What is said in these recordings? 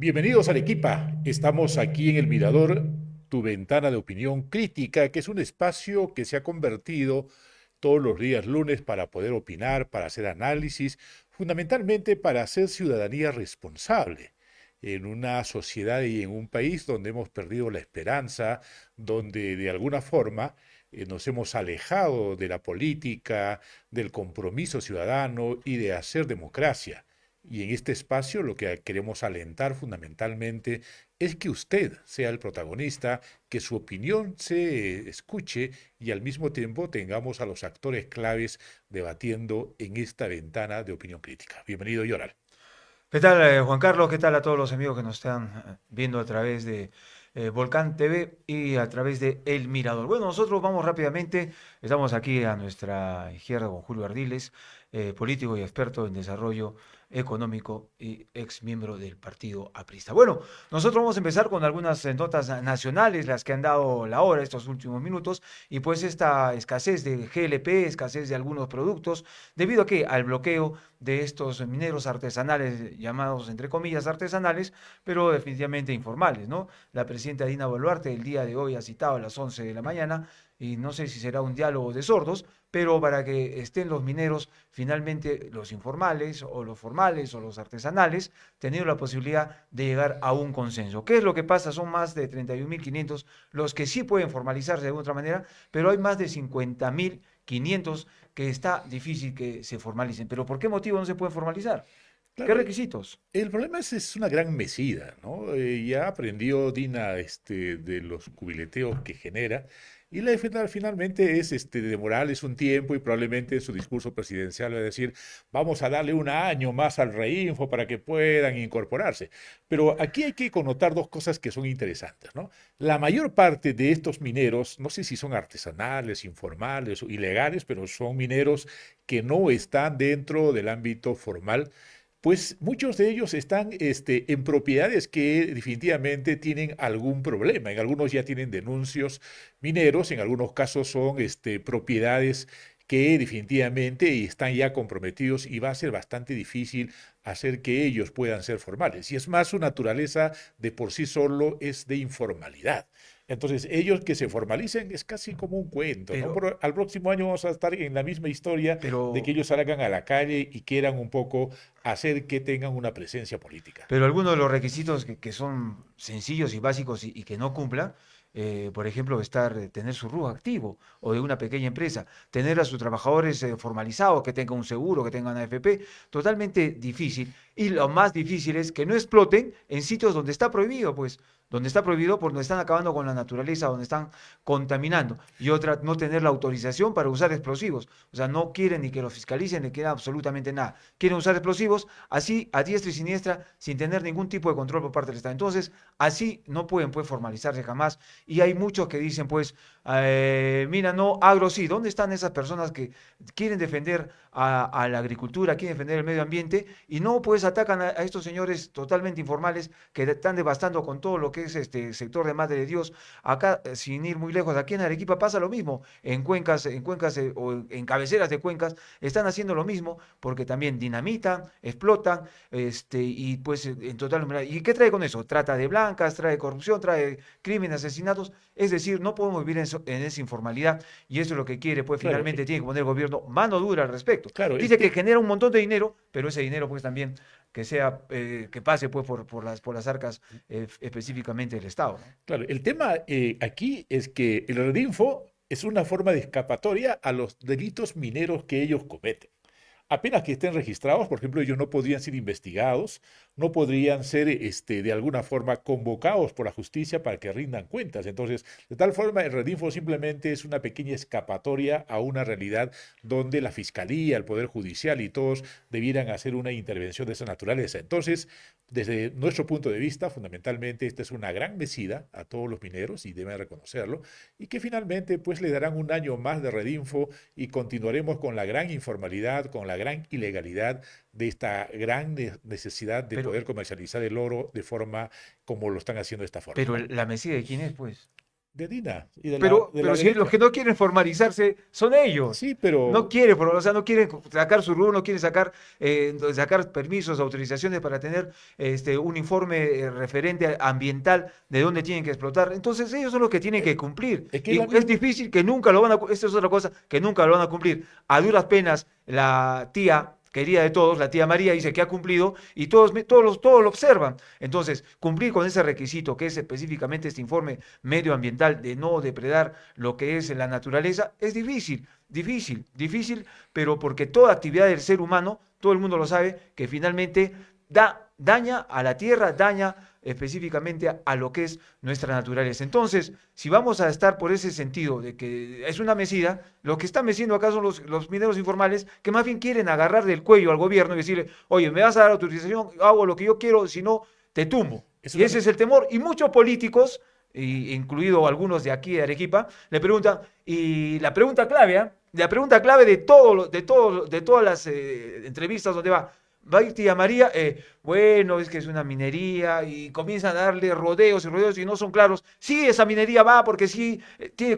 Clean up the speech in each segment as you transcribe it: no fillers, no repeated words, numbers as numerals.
Bienvenidos a Arequipa. Estamos aquí en El Mirador, tu ventana de opinión crítica, que es un espacio que se ha convertido todos los días lunes para poder opinar, para hacer análisis, fundamentalmente para hacer ciudadanía responsable en una sociedad y en un país donde hemos perdido la esperanza, donde de alguna forma nos hemos alejado de la política, del compromiso ciudadano y de hacer democracia. Y en este espacio lo que queremos alentar fundamentalmente es que usted sea el protagonista, que su opinión se escuche y al mismo tiempo tengamos a los actores claves debatiendo en esta ventana de opinión crítica. Bienvenido, Yoral. ¿Qué tal, Juan Carlos? ¿Qué tal a todos los amigos que nos están viendo a través de Volcán TV y a través de El Mirador? Bueno, nosotros vamos rápidamente. Estamos aquí a nuestra izquierda con Julio Ardiles, político y experto en desarrollo económico y ex miembro del partido aprista. Bueno, nosotros vamos a empezar con algunas notas nacionales, las que han dado la hora estos últimos minutos, y pues esta escasez de GLP, escasez de algunos productos, debido a que al bloqueo de estos mineros artesanales, llamados entre comillas artesanales, pero definitivamente informales, ¿no? La presidenta Dina Boluarte el día de hoy ha citado a las 11 de la mañana, y no sé si será un diálogo de sordos, pero para que estén los mineros, finalmente los informales o los formales o los artesanales, teniendo la posibilidad de llegar a un consenso. ¿Qué es lo que pasa? Son más de 31.500 los que sí pueden formalizarse de otra manera, pero hay más de 50.500 que está difícil que se formalicen. ¿Pero por qué motivo no se pueden formalizar? ¿Qué Claro, requisitos? el problema es una gran mesida, ¿no? Ya aprendió Dina de los cubileteos que genera y la final, finalmente es de Morales un tiempo y probablemente en su discurso presidencial va a decir vamos a darle un año más al Reinfo para que puedan incorporarse. Pero aquí hay que connotar dos cosas que son interesantes, ¿no? La mayor parte de estos mineros, no sé si son artesanales, informales o ilegales, pero son mineros que no están dentro del ámbito formal, pues muchos de ellos están en propiedades que definitivamente tienen algún problema. En algunos ya tienen denuncios mineros, en algunos casos son propiedades que definitivamente están ya comprometidos y va a ser bastante difícil hacer que ellos puedan ser formales. Y es más, su naturaleza de por sí solo es de informalidad. Entonces, ellos que se formalicen es casi como un cuento, ¿no? Pero, Pero al próximo año vamos a estar en la misma historia de que pero ellos salgan a la calle y quieran un poco hacer que tengan una presencia política. Pero algunos de los requisitos que son sencillos y básicos y que no cumplan, por ejemplo, tener su RUT activo o de una pequeña empresa, tener a sus trabajadores formalizados, que tengan un seguro, que tengan AFP, totalmente difícil. Y lo más difícil es que no exploten en sitios donde está prohibido, pues, donde está prohibido, por donde están acabando con la naturaleza, donde están contaminando. Y otra, no tener la autorización para usar explosivos. O sea, no quieren ni que los fiscalicen, ni queda absolutamente nada. Quieren usar explosivos así a diestra y siniestra, sin tener ningún tipo de control por parte del Estado. Entonces, así no pueden pues formalizarse jamás. Y hay muchos que dicen pues, mira, no, agro sí. ¿Dónde están esas personas que quieren defender a la agricultura, quieren defender el medio ambiente y no pues atacan a estos señores totalmente informales que están devastando con todo lo que es este sector de Madre de Dios? Acá, sin ir muy lejos, aquí en Arequipa pasa lo mismo, en cuencas o en cabeceras de cuencas están haciendo lo mismo porque también dinamitan, explotan, y pues en total. ¿Y qué trae con eso? Trata de blancas, trae corrupción, trae crímenes, asesinatos. Es decir, no podemos vivir en esa informalidad y eso es lo que quiere, pues Claro, finalmente tiene que poner el gobierno mano dura al respecto. claro, Dice que genera un montón de dinero, pero ese dinero pues también que pase pues por las arcas específicamente del Estado, ¿no? claro, el tema aquí es que el Redinfo es una forma de escapatoria a los delitos mineros que ellos cometen. Apenas que estén registrados, por ejemplo, ellos no podrían ser investigados, no podrían ser de alguna forma convocados por la justicia para que rindan cuentas. Entonces, de tal forma, el Redinfo simplemente es una pequeña escapatoria a una realidad donde la Fiscalía, el Poder Judicial y todos debieran hacer una intervención de esa naturaleza. Entonces, desde nuestro punto de vista, fundamentalmente, esta es una gran mesida a todos los mineros y deben reconocerlo, y que finalmente pues le darán un año más de Redinfo y continuaremos con la gran informalidad, con la gran ilegalidad de esta gran necesidad de Pero, poder comercializar el oro de forma como lo están haciendo de esta forma, pero ¿no? la Mesía de quién es, pues. de Dina y de de la Pero si los derecha. que no quieren formalizarse son ellos. Sí, No pero quieren, o sea, no quieren sacar su RU, no quieren sacar permisos, autorizaciones para tener un informe referente ambiental de dónde tienen que explotar. Entonces ellos son los que tienen eh, que cumplir. es que es Y la es misma. difícil que nunca lo van a, esta es otra cosa, que nunca lo van a cumplir. A duras penas, la tía querida de todos, la tía María, dice que ha cumplido y todos lo observan. Entonces, cumplir con ese requisito que es específicamente este informe medioambiental de no depredar lo que es la naturaleza, es difícil, difícil, difícil, pero porque toda actividad del ser humano, todo el mundo lo sabe, que finalmente daña a la tierra, daña específicamente a lo que es nuestra naturaleza. Entonces, si vamos a estar por ese sentido de que es una mesida, lo que están meciendo acá son los mineros informales que más bien quieren agarrar del cuello al gobierno y decirle, oye, me vas a dar autorización, hago lo que yo quiero, si no, te tumbo. Es Y una, ese es el temor. Y muchos políticos, incluido algunos de aquí de Arequipa, le preguntan, y la pregunta clave, ¿eh? La pregunta clave de todas las entrevistas donde va a ir tía María, bueno, es que es una minería y comienzan a darle rodeos y rodeos y no son claros. Sí, esa minería va porque sí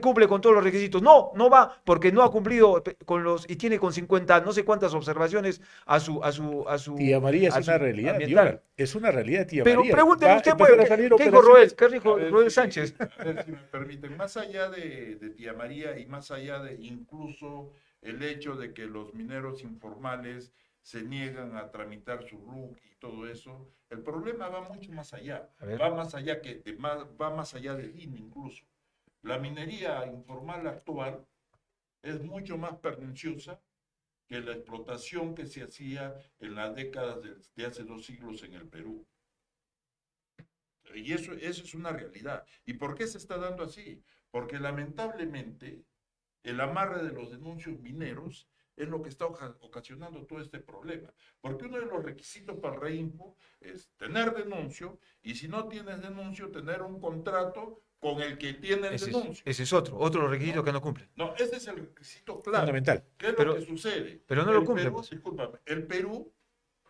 cumple con todos los requisitos. No, no va porque no ha cumplido con los y tiene con 50 no sé cuántas observaciones Tía María es a una su realidad, ambiental. Dioral. Es una realidad, tía Pero María. Va pregúnteme a usted, pues, empezar a salir ¿qué dijo Roel? operaciones. ¿Qué dijo Roel Sánchez? A ver si me permiten, más allá de Tía María y más allá de incluso el hecho de que los mineros informales se niegan a tramitar su RUC y todo eso, el problema va mucho más allá, A ver. va más allá va más allá del INE incluso. La minería informal actual es mucho más perniciosa que la explotación que se hacía en las décadas de hace 2 siglos en el Perú. Y eso es una realidad. ¿Y por qué se está dando así? Porque lamentablemente el amarre de los denuncios mineros es lo que está ocasionando todo este problema. Porque uno de los requisitos para el REINFO es tener denuncio y si no tienes denuncio, tener un contrato con el que tiene el denuncio. Ese es otro requisito ¿No? que no cumple. No, ese es el requisito clave. Fundamental. ¿Qué es lo Pero, que sucede? pero no lo El cumple, Perú, pues. discúlpame, el Perú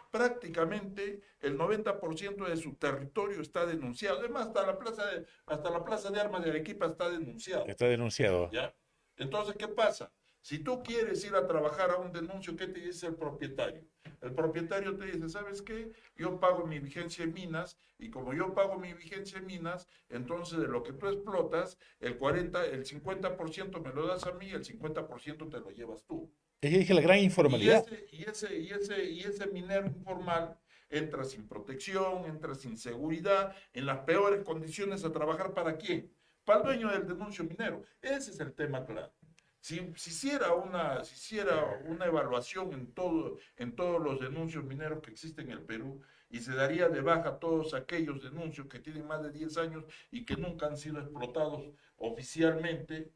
prácticamente el 90% de su territorio está denunciado. Además, hasta la plaza de armas de Arequipa está denunciado. Está denunciado. ¿Ya? Entonces, ¿qué pasa? Si tú quieres ir a trabajar a un denuncio, ¿qué te dice el propietario? El propietario te dice, ¿sabes qué? Yo pago mi vigencia en minas y como yo pago mi vigencia en minas, entonces de lo que tú explotas, el 50% me lo das a mí, el 50% te lo llevas tú. Es que la gran Y informalidad. ese minero informal entra sin protección, entra sin seguridad, en las peores condiciones a trabajar ¿para quién? Para el dueño del denuncio minero. Ese es el tema claro. Si hiciera una evaluación en todos los denuncios mineros que existen en el Perú y se daría de baja todos aquellos denuncios que tienen más de 10 años y que nunca han sido explotados oficialmente,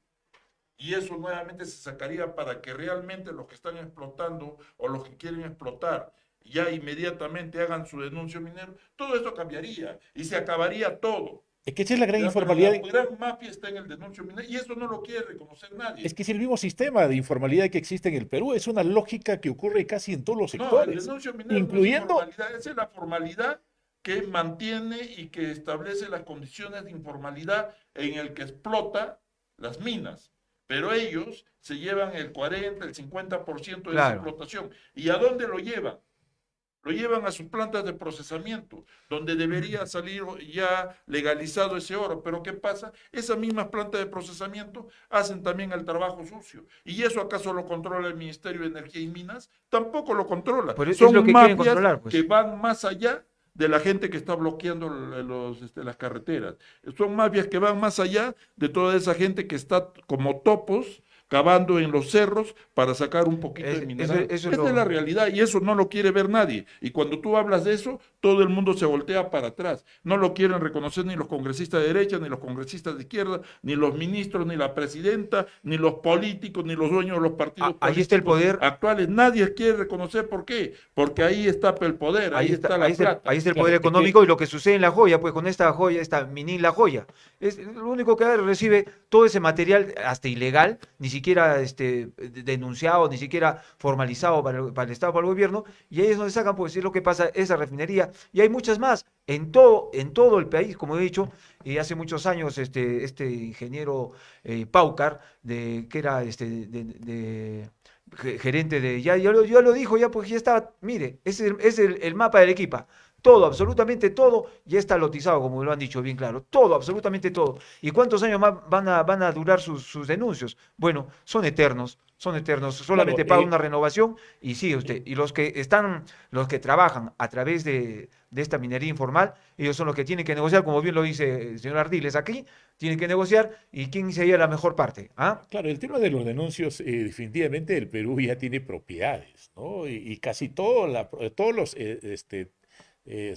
y eso nuevamente se sacaría para que realmente los que están explotando o los que quieren explotar ya inmediatamente hagan su denuncio minero, todo esto cambiaría y se acabaría todo. Es que esa es la gran ¿Ya? Pero informalidad. la gran mafia está en el denuncio minero y eso no lo quiere reconocer Es nadie. que es el mismo sistema de informalidad que existe en el Perú. Es una lógica que ocurre casi en todos los No, el sectores, denuncio minero no es incluyendo. informalidad, esa es la formalidad que mantiene y que establece las condiciones de informalidad en el que explota las minas. Pero ellos se llevan el 40, el 50% de esa Claro. explotación. ¿Y a dónde lo llevan? Lo llevan a sus plantas de procesamiento, donde debería salir ya legalizado ese oro. Pero ¿qué pasa? Esas mismas plantas de procesamiento hacen también el trabajo sucio. ¿Y eso acaso lo controla el Ministerio de Energía y Minas? Tampoco lo controla. Pero es lo Son que quieren mafias controlar, que pues. van más allá de la gente que está bloqueando las carreteras. Son mafias que van más allá de toda esa gente que está como topos cavando en los cerros para sacar un poquito de mineral. Eso es Esa es la realidad y eso no lo quiere ver nadie. Y cuando tú hablas de eso, todo el mundo se voltea para atrás. No lo quieren reconocer ni los congresistas de derecha, ni los congresistas de izquierda, ni los ministros, ni la presidenta, ni los políticos, ni los dueños de los partidos Ahí está el políticos poder. actuales. Nadie quiere reconocer por qué. Porque ahí está el poder, ahí está la plata. Ahí está el Claro, poder es que económico y lo que sucede en La Joya, pues con esta joya, esta mini La Joya. Es lo único que recibe todo ese material, hasta ilegal, ni siquiera denunciado, ni siquiera formalizado para el Estado, para el gobierno, y ahí es donde sacan, pues es lo que pasa, esa refinería, y hay muchas más en todo el país, como he dicho, y hace muchos años este ingeniero Paucar, que era gerente de, ya lo dijo, ya pues ya está, mire, es el mapa del equipo. Todo, absolutamente todo, ya está lotizado, como lo han dicho bien claro. Todo, absolutamente todo. ¿Y cuántos años más van a durar sus denuncios? Bueno, son eternos. Claro, Solamente paga una renovación y sigue usted. Y los que trabajan a través de esta minería informal, ellos son los que tienen que negociar, como bien lo dice el señor Ardiles aquí, tienen que negociar y quién sería la mejor parte. ¿Ah? claro, el tema de los denuncios, definitivamente el Perú ya tiene propiedades, ¿no? Y casi todos los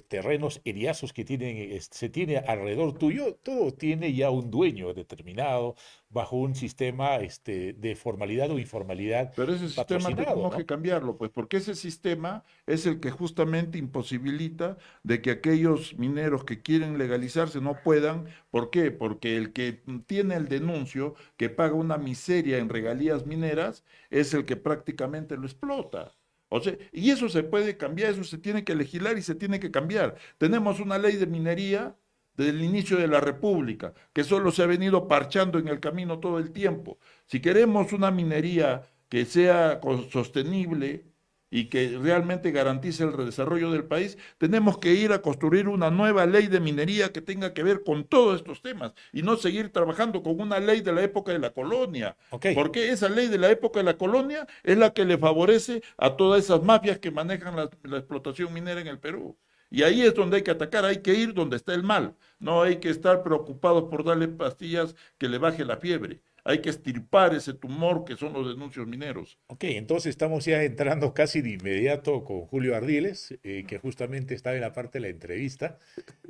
terrenos eriazos que tienen, se tiene alrededor tuyo, todo tiene ya un dueño determinado bajo un sistema de formalidad o informalidad Pero ese sistema patrocinado, tenemos que ¿no? cambiarlo, pues, porque ese sistema es el que justamente imposibilita de que aquellos mineros que quieren legalizarse no puedan. ¿Por qué? Porque el que tiene el denuncio, que paga una miseria en regalías mineras, es el que prácticamente lo explota. O sea, y eso se puede cambiar, eso se tiene que legislar y se tiene que cambiar. Tenemos una ley de minería desde el inicio de la República, que solo se ha venido parchando en el camino todo el tiempo. Si queremos una minería que sea sostenible y que realmente garantice el desarrollo del país, tenemos que ir a construir una nueva ley de minería que tenga que ver con todos estos temas y no seguir trabajando con una ley de la época de la colonia. Ok, Porque esa ley de la época de la colonia es la que le favorece a todas esas mafias que manejan la explotación minera en el Perú. Y ahí es donde hay que atacar, hay que ir donde está el mal. No hay que estar preocupados por darle pastillas que le baje la fiebre. Hay que extirpar ese tumor que son los denuncios mineros. ok, entonces estamos ya entrando casi de inmediato con Julio Ardiles, que justamente está en la parte de la entrevista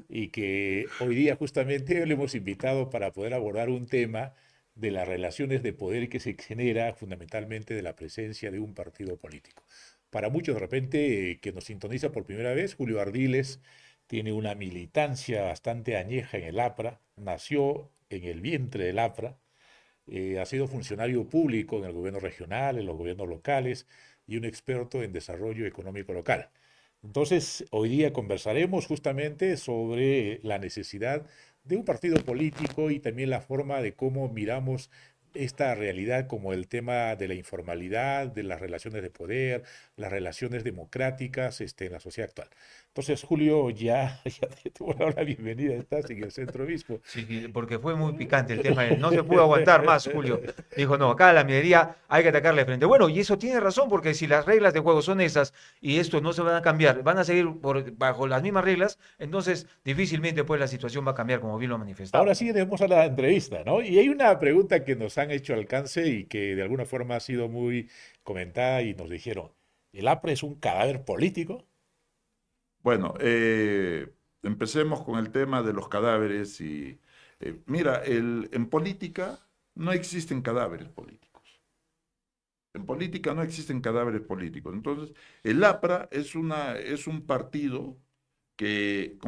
y que hoy día justamente le hemos invitado para poder abordar un tema de las relaciones de poder que se genera fundamentalmente de la presencia de un partido político. Para muchos de repente que nos sintoniza por primera vez, Julio Ardiles tiene una militancia bastante añeja en el APRA, nació en el vientre del APRA, ha sido funcionario público en el gobierno regional, en los gobiernos locales y un experto en desarrollo económico local. Entonces, hoy día conversaremos justamente sobre la necesidad de un partido político y también la forma de cómo miramos esta realidad como el tema de la informalidad, de las relaciones de poder, las relaciones democráticas en la sociedad actual. Entonces, Julio, ya te voy a dar la bienvenida, estás en el Centro Obispo. Sí, porque fue muy picante el tema. No se pudo aguantar más, Julio. Dijo, no, acá a la minería hay que atacarle de frente. Bueno, y eso tiene razón, porque si las reglas de juego son esas y estos no se van a cambiar, van a seguir bajo las mismas reglas, entonces difícilmente pues la situación va a cambiar, como bien lo ha Ahora manifestado. sí tenemos a la entrevista, ¿no? Y hay una pregunta que nos han hecho alcance y que de alguna forma ha sido muy comentada y nos dijeron, ¿el APRA es un cadáver político? Bueno, empecemos con el tema de los cadáveres y mira, en política no existen cadáveres políticos. En política no existen cadáveres políticos. Entonces, el APRA es un partido que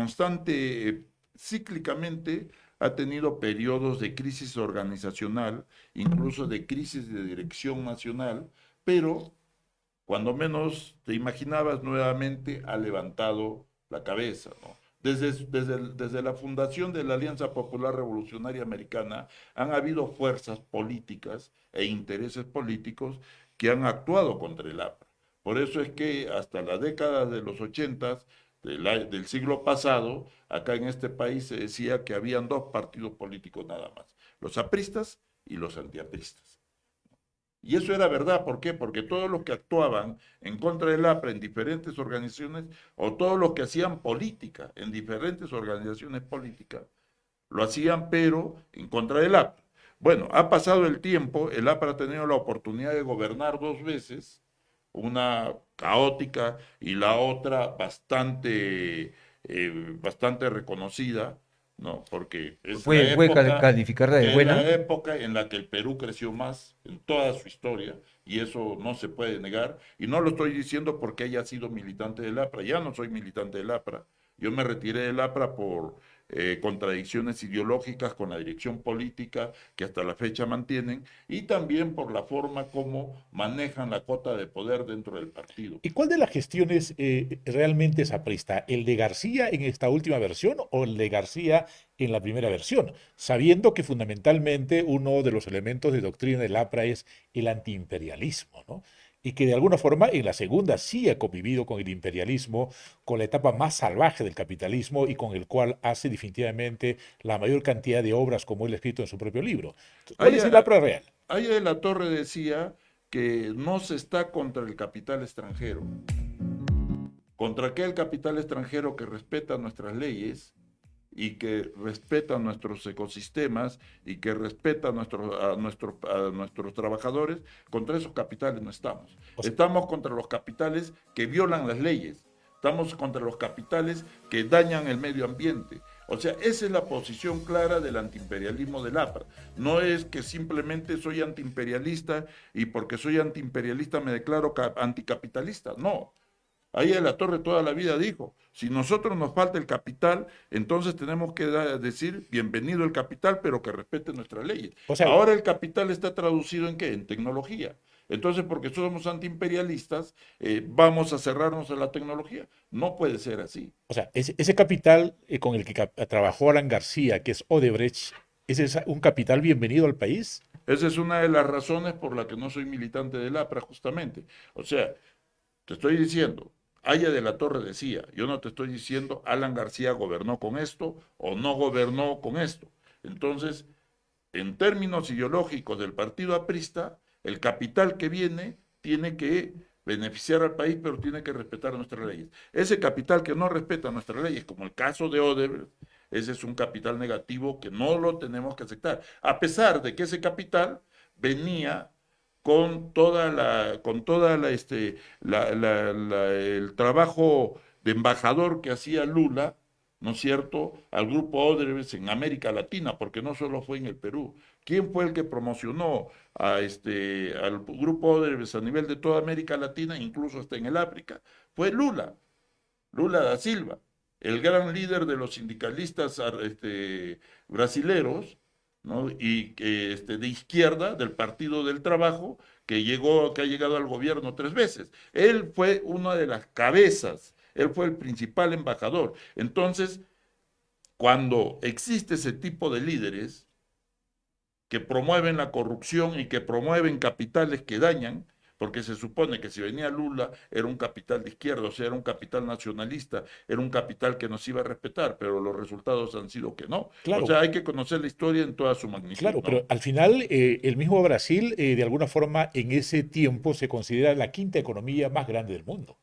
cíclicamente ha tenido periodos de crisis organizacional, incluso de crisis de dirección nacional, pero cuando menos te imaginabas nuevamente ha levantado la cabeza, ¿no? Desde la fundación de la Alianza Popular Revolucionaria Americana han habido fuerzas políticas e intereses políticos que han actuado contra el APRA. Por eso es que hasta la década de los 80 del siglo pasado, acá en este país se decía que habían dos partidos políticos nada más, los apristas y los antiapristas. Y eso era verdad, ¿por qué? Porque todos los que actuaban en contra del APRA en diferentes organizaciones, o todos los que hacían política en diferentes organizaciones políticas, lo hacían pero en contra del APRA. Bueno, ha pasado el tiempo, el APRA ha tenido la oportunidad de gobernar dos veces, una caótica y la otra bastante reconocida, ¿no? Porque ¿Puede calificarla de es la buena? época en la que el Perú creció más en toda su historia, y eso no se puede negar. Y no lo estoy diciendo porque haya sido militante del APRA, ya no soy militante del APRA. Yo me retiré del APRA por contradicciones ideológicas con la dirección política que hasta la fecha mantienen, y también por la forma como manejan la cota de poder dentro del partido. ¿Y cuál de las gestiones realmente es aprista? ¿El de García en esta última versión o el de García en la primera versión? Sabiendo que fundamentalmente uno de los elementos de doctrina del APRA es el antiimperialismo, ¿no? Y que de alguna forma en la segunda sí ha convivido con el imperialismo, con la etapa más salvaje del capitalismo y con el cual hace definitivamente la mayor cantidad de obras como él ha escrito en su propio libro. ¿Cuál Ahí, es el APRA real? ahí de la Torre decía que no se está contra el capital extranjero, contra aquel capital extranjero que respeta nuestras leyes y que respeta nuestros ecosistemas y que respeta a nuestros trabajadores. Contra esos capitales no estamos. O sea, Estamos contra los capitales que violan las leyes. Estamos contra los capitales que dañan el medio ambiente. O sea, esa es la posición clara del antiimperialismo del APRA. No es que simplemente soy antiimperialista y porque soy antiimperialista me declaro anticapitalista. No. Ahí de la Torre toda la vida dijo, si nosotros nos falta el capital, entonces tenemos que decir, bienvenido el capital, pero que respete nuestras leyes. o sea, Ahora el capital está traducido ¿en qué? En tecnología. Entonces, porque somos antiimperialistas, vamos a cerrarnos a la tecnología. No puede ser así. O sea, ese capital con el que trabajó Alan García, que es Odebrecht, ¿ese es un capital bienvenido al país? Esa es una de las razones por la que no soy militante del APRA, justamente. O sea, te estoy diciendo, Aya de la Torre decía, yo no te estoy diciendo Alan García gobernó con esto o no gobernó con esto. Entonces, en términos ideológicos del partido aprista, el capital que viene tiene que beneficiar al país, pero tiene que respetar nuestras leyes. Ese capital que no respeta nuestras leyes, como el caso de Odebrecht, ese es un capital negativo que no lo tenemos que aceptar, a pesar de que ese capital venía el trabajo de embajador que hacía Lula, ¿no es cierto?, al grupo Odebrecht en América Latina, porque no solo fue en el Perú. ¿Quién fue el que promocionó al grupo Odebrecht a nivel de toda América Latina, incluso hasta en el África? Fue Lula, Lula da Silva, el gran líder de los sindicalistas brasileros, ¿no? Y de izquierda, del Partido del Trabajo, que ha llegado al gobierno 3 veces. Él fue una de las cabezas, él fue el principal embajador. Entonces, cuando existe ese tipo de líderes que promueven la corrupción y que promueven capitales que dañan, porque se supone que si venía Lula era un capital de izquierda, o sea, era un capital nacionalista, era un capital que nos iba a respetar, pero los resultados han sido que no. O Claro, sea, hay que conocer la historia en toda su magnitud, claro, pero ¿no? al final el mismo Brasil, de alguna forma, en ese tiempo se considera la quinta economía más grande del mundo.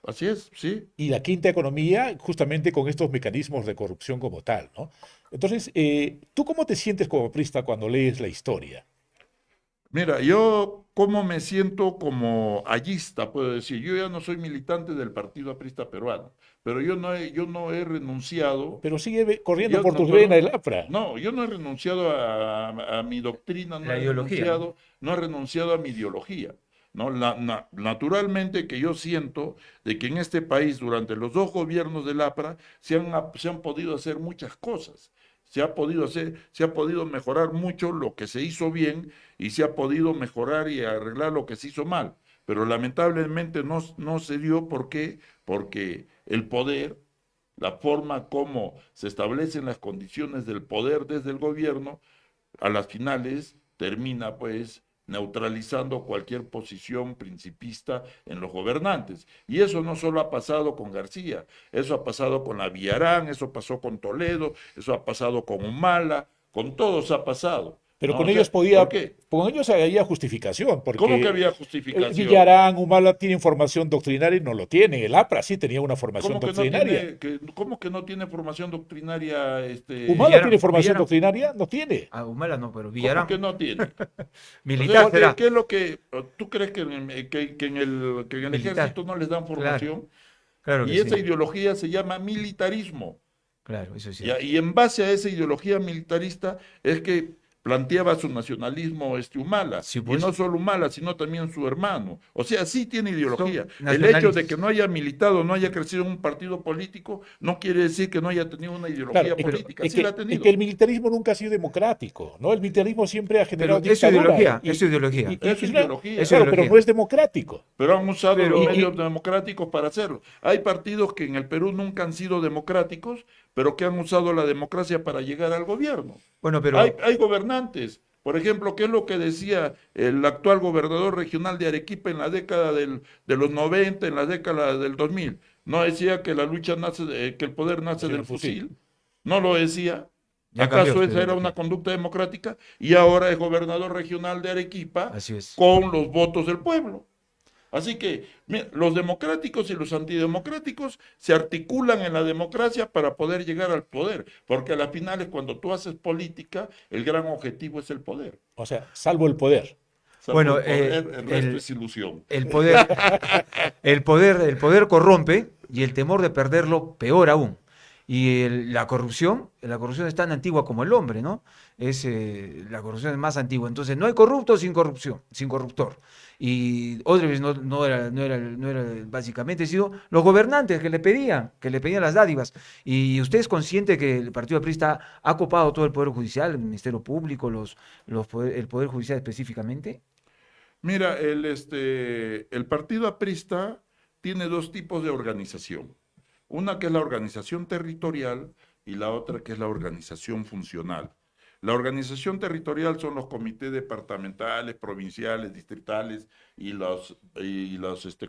Así es, sí. Y la quinta economía, justamente con estos mecanismos de corrupción como tal, ¿no? Entonces, ¿tú cómo te sientes como aprista cuando lees la historia? Mira, yo como me siento como allista, puedo decir, yo ya no soy militante del Partido Aprista Peruano, pero yo no he renunciado, Pero sigue corriendo yo por no, tus venas pero, el APRA. no, yo no he renunciado a mi doctrina, La ideología, ¿no? no he renunciado a mi ideología. ¿No? Naturalmente que yo siento de que en este país durante los 2 gobiernos del APRA se han podido hacer muchas cosas. Se ha podido mejorar mucho lo que se hizo bien y se ha podido mejorar y arreglar lo que se hizo mal. Pero lamentablemente no se dio. ¿Por qué? Porque el poder, la forma como se establecen las condiciones del poder desde el gobierno, a las finales termina pues neutralizando cualquier posición principista en los gobernantes. Y eso no solo ha pasado con García, eso ha pasado con la Villarán, eso pasó con Toledo, eso ha pasado con Humala, con todos ha pasado, Pero ¿no? con O ellos sea, ¿por podía, qué? con ellos había justificación, ¿Cómo que porque había justificación? Villarán, Humala tienen formación doctrinaria y no lo tienen. El APRA sí tenía una formación doctrinaria. ¿Cómo que no tiene formación doctrinaria, ¿Humala tiene Villarán, formación Villarán. doctrinaria? No tiene. Ah, Humala no, pero cómo que Villarán, no tiene? O sea, militar Por- será. ¿qué es lo que tú crees que en el Militar, ejército no les dan claro, formación? claro que Y esa sí. ideología se llama militarismo. Claro, eso es ¿Ya? cierto. Y en base a esa ideología militarista es que planteaba su nacionalismo Humala, Sí, y pues. no solo Humala, sino también su hermano. O sea, sí tiene ideología. Son El hecho de nacionalistas. que no haya militado, no haya crecido en un partido político, no quiere decir que no haya tenido una Claro, ideología Pero política. Sí la ha es que tenido. el militarismo nunca ha sido democrático, ¿no? El militarismo siempre ha generado Pero es su dictadura ideología, es su ideología, Es su es ideología. su claro, pero no ideología. es democrático. Pero han usado los Y, Y, medios y- democráticos para hacerlo. Hay partidos que en el Perú nunca han sido democráticos, pero que han usado la democracia para llegar al gobierno. bueno, Hay gobernantes, por ejemplo, ¿qué es lo que decía el actual gobernador regional de Arequipa en la década de los 90, en la década del 2000? ¿No decía que la lucha nace, que el poder nace nació en del el fusil. fusil? ¿No lo decía? ya cambió ¿Acaso su esa era ideología. una conducta democrática? Y ahora es gobernador regional de Arequipa Así es. con los votos del pueblo. Así que mira, los democráticos y los antidemocráticos se articulan en la democracia para poder llegar al poder, porque a las finales cuando tú haces política, el gran objetivo es el poder. O sea, salvo el poder. Salvo Bueno, el poder, el resto el, es ilusión. el poder, el poder corrompe y el temor de perderlo peor aún. Y la corrupción es tan antigua como el hombre, ¿no? La corrupción es más antigua. Entonces, no hay corrupto sin corrupción, sin corruptor. Y Odebrecht no era básicamente, sino los gobernantes que le pedían las dádivas. Y usted es consciente que el Partido Aprista ha copado todo el Poder Judicial, el Ministerio Público, el Poder Judicial específicamente. Mira, el partido aprista tiene dos tipos de organización. Una que es la organización territorial y la otra que es la organización funcional. La organización territorial son los comités departamentales, provinciales, distritales y los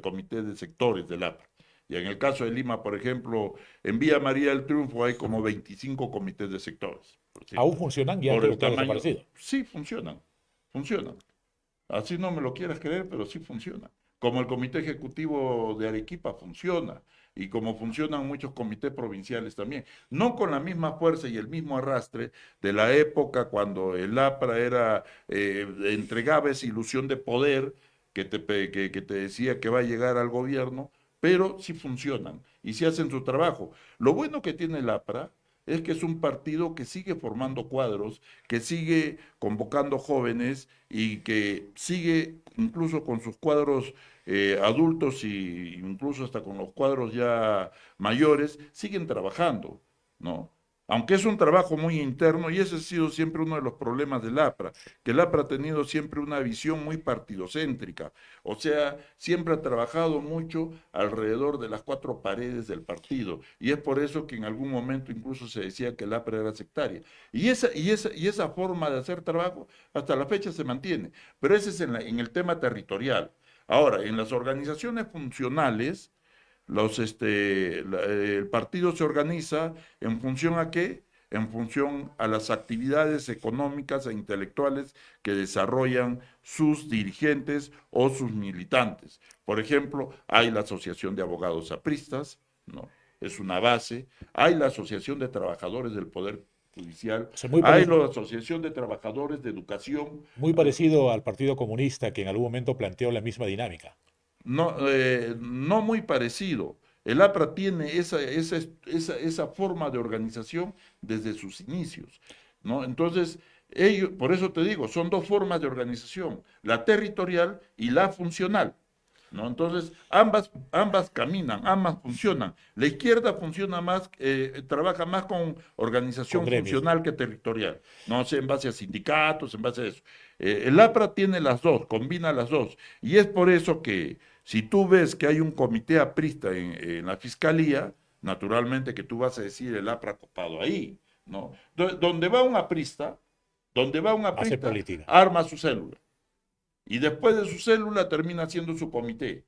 comités de sectores del APRA. Y en el caso de Lima, por ejemplo, en Villa María del Triunfo hay como 25 comités de sectores. Aún funcionan y han Por el resultado tamaño, desaparecidos. sí funcionan. Así no me lo quieras creer, pero sí funciona. Como el Comité Ejecutivo de Arequipa funciona y como funcionan muchos comités provinciales también. No con la misma fuerza y el mismo arrastre de la época cuando el APRA entregaba esa ilusión de poder que te decía que va a llegar al gobierno, pero sí funcionan y sí hacen su trabajo. Lo bueno que tiene el APRA es que es un partido que sigue formando cuadros, que sigue convocando jóvenes y que sigue incluso con sus cuadros adultos e incluso hasta con los cuadros ya mayores, siguen trabajando, ¿no? Aunque es un trabajo muy interno, y ese ha sido siempre uno de los problemas del APRA, que el APRA ha tenido siempre una visión muy partidocéntrica, o sea, siempre ha trabajado mucho alrededor de las cuatro paredes del partido, y es por eso que en algún momento incluso se decía que el APRA era sectaria. Y esa forma de hacer trabajo hasta la fecha se mantiene, pero ese es en el tema territorial. Ahora, en las organizaciones funcionales, el partido se organiza en función a qué? En función a las actividades económicas e intelectuales que desarrollan sus dirigentes o sus militantes. Por ejemplo, hay la Asociación de Abogados Apristas, ¿no? Es una base. Hay la Asociación de Trabajadores del Poder Judicial. O sea, muy, Hay parec- la Asociación de Trabajadores de Educación. muy parecido al Partido Comunista que en algún momento planteó la misma dinámica. No muy parecido. El APRA tiene esa forma de organización desde sus inicios, ¿no? Entonces, por eso te digo, son dos formas de organización, la territorial y la funcional, ¿no? Entonces, ambas caminan, ambas funcionan. La izquierda funciona más, trabaja más con Con organización gremios. funcional que territorial, no sé, en base a sindicatos, en base a eso. El APRA tiene las dos, combina las dos, y es por eso que si tú ves que hay un comité aprista en la fiscalía, naturalmente que tú vas a decir el APRA copado ahí, ¿no? Donde va un aprista, Hace política. arma su célula. Y después de su célula termina haciendo su comité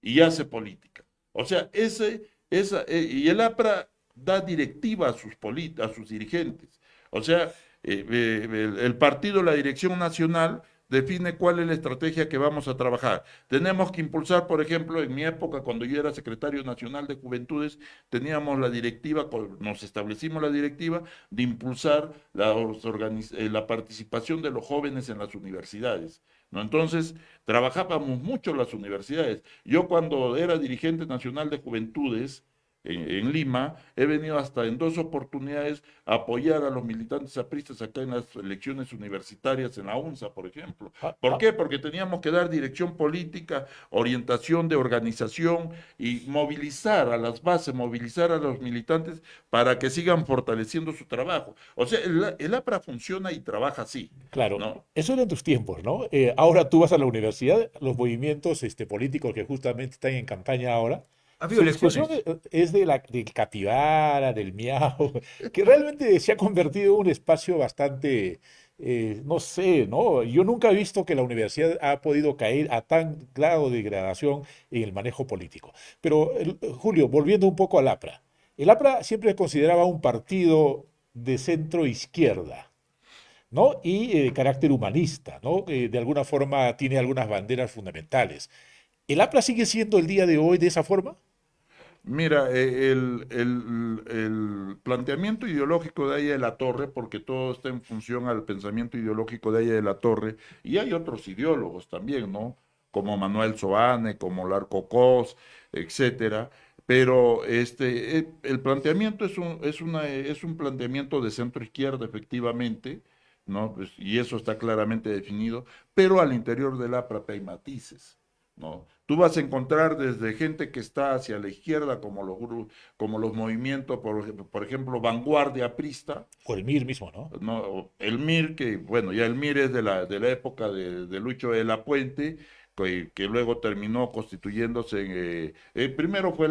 y hace política. O sea, y el APRA da directiva a sus dirigentes. O sea, el partido, la dirección nacional, define cuál es la estrategia que vamos a trabajar. Tenemos que impulsar, por ejemplo, en mi época, cuando yo era secretario nacional de Juventudes, teníamos la directiva, nos establecimos la directiva de impulsar la participación de los jóvenes en las universidades, ¿no? Entonces, trabajábamos mucho en las universidades. Yo cuando era dirigente nacional de Juventudes, en Lima, he venido hasta en 2 oportunidades a apoyar a los militantes apristas acá en las elecciones universitarias en la UNSA, por ejemplo. Ah, ¿Por ah, qué? Porque teníamos que dar dirección política, orientación de organización y movilizar a las bases, movilizar a los militantes para que sigan fortaleciendo su trabajo. O sea, el APRA funciona y trabaja así, claro, ¿no? eso era en tus tiempos, ¿no? Ahora tú vas a la universidad, los movimientos políticos que justamente están en campaña ahora, Ha habido su discusión elecciones. es del capibara, del miau, que realmente se ha convertido en un espacio bastante, no sé, ¿no? Yo nunca he visto que la universidad ha podido caer a tan grado de degradación en el manejo político. Pero, Julio, volviendo un poco al APRA. El APRA siempre se consideraba un partido de centro izquierda, ¿no? Y de carácter humanista, ¿no? De alguna forma tiene algunas banderas fundamentales. ¿El APRA sigue siendo el día de hoy de esa forma? Mira, el planteamiento ideológico de Aya de la Torre, porque todo está en función al pensamiento ideológico de Aya de la Torre, y hay otros ideólogos también, ¿no? Como Manuel Soane, como Larco Cos, etcétera. Pero el planteamiento es un planteamiento de centro izquierda, efectivamente, ¿no? Pues, y eso está claramente definido, pero al interior del APRA hay matices. ¿No? Tú vas a encontrar desde gente que está hacia la izquierda, como los movimientos, por ejemplo, Vanguardia Aprista, O el MIR mismo, ¿no? ¿no? O el MIR, que bueno, ya el MIR es de la época de Lucho de la Puente, que luego terminó constituyéndose primero fue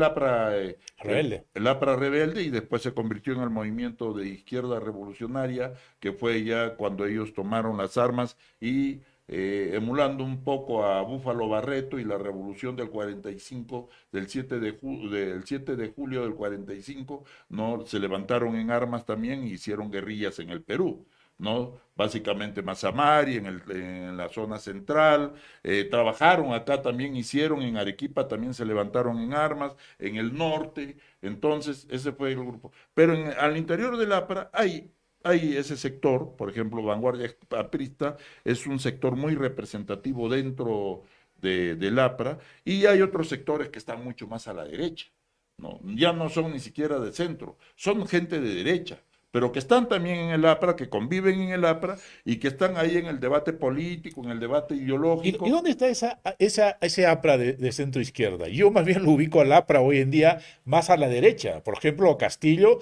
Rebelde. el APRA rebelde y después se convirtió en el movimiento de izquierda revolucionaria, que fue ya cuando ellos tomaron las armas y emulando un poco a Búfalo Barreto y la revolución del 45, del 7 de julio del 45, ¿no? Se levantaron en armas también e hicieron guerrillas en el Perú. ¿No? Básicamente Mazamari, en la zona central, trabajaron acá también, hicieron en Arequipa, también se levantaron en armas, en el norte, entonces ese fue el grupo. Pero al interior del APRA hay ese sector, por ejemplo, Vanguardia Aprista es un sector muy representativo dentro del APRA, y hay otros sectores que están mucho más a la derecha, ¿no? Ya no son ni siquiera de centro, son gente de derecha, pero que están también en el APRA, que conviven en el APRA y que están ahí en el debate político, en el debate Y ideológico. dónde está ese APRA de centro izquierda? Yo más bien lo ubico al APRA hoy en día más a la derecha. Por ejemplo, Castillo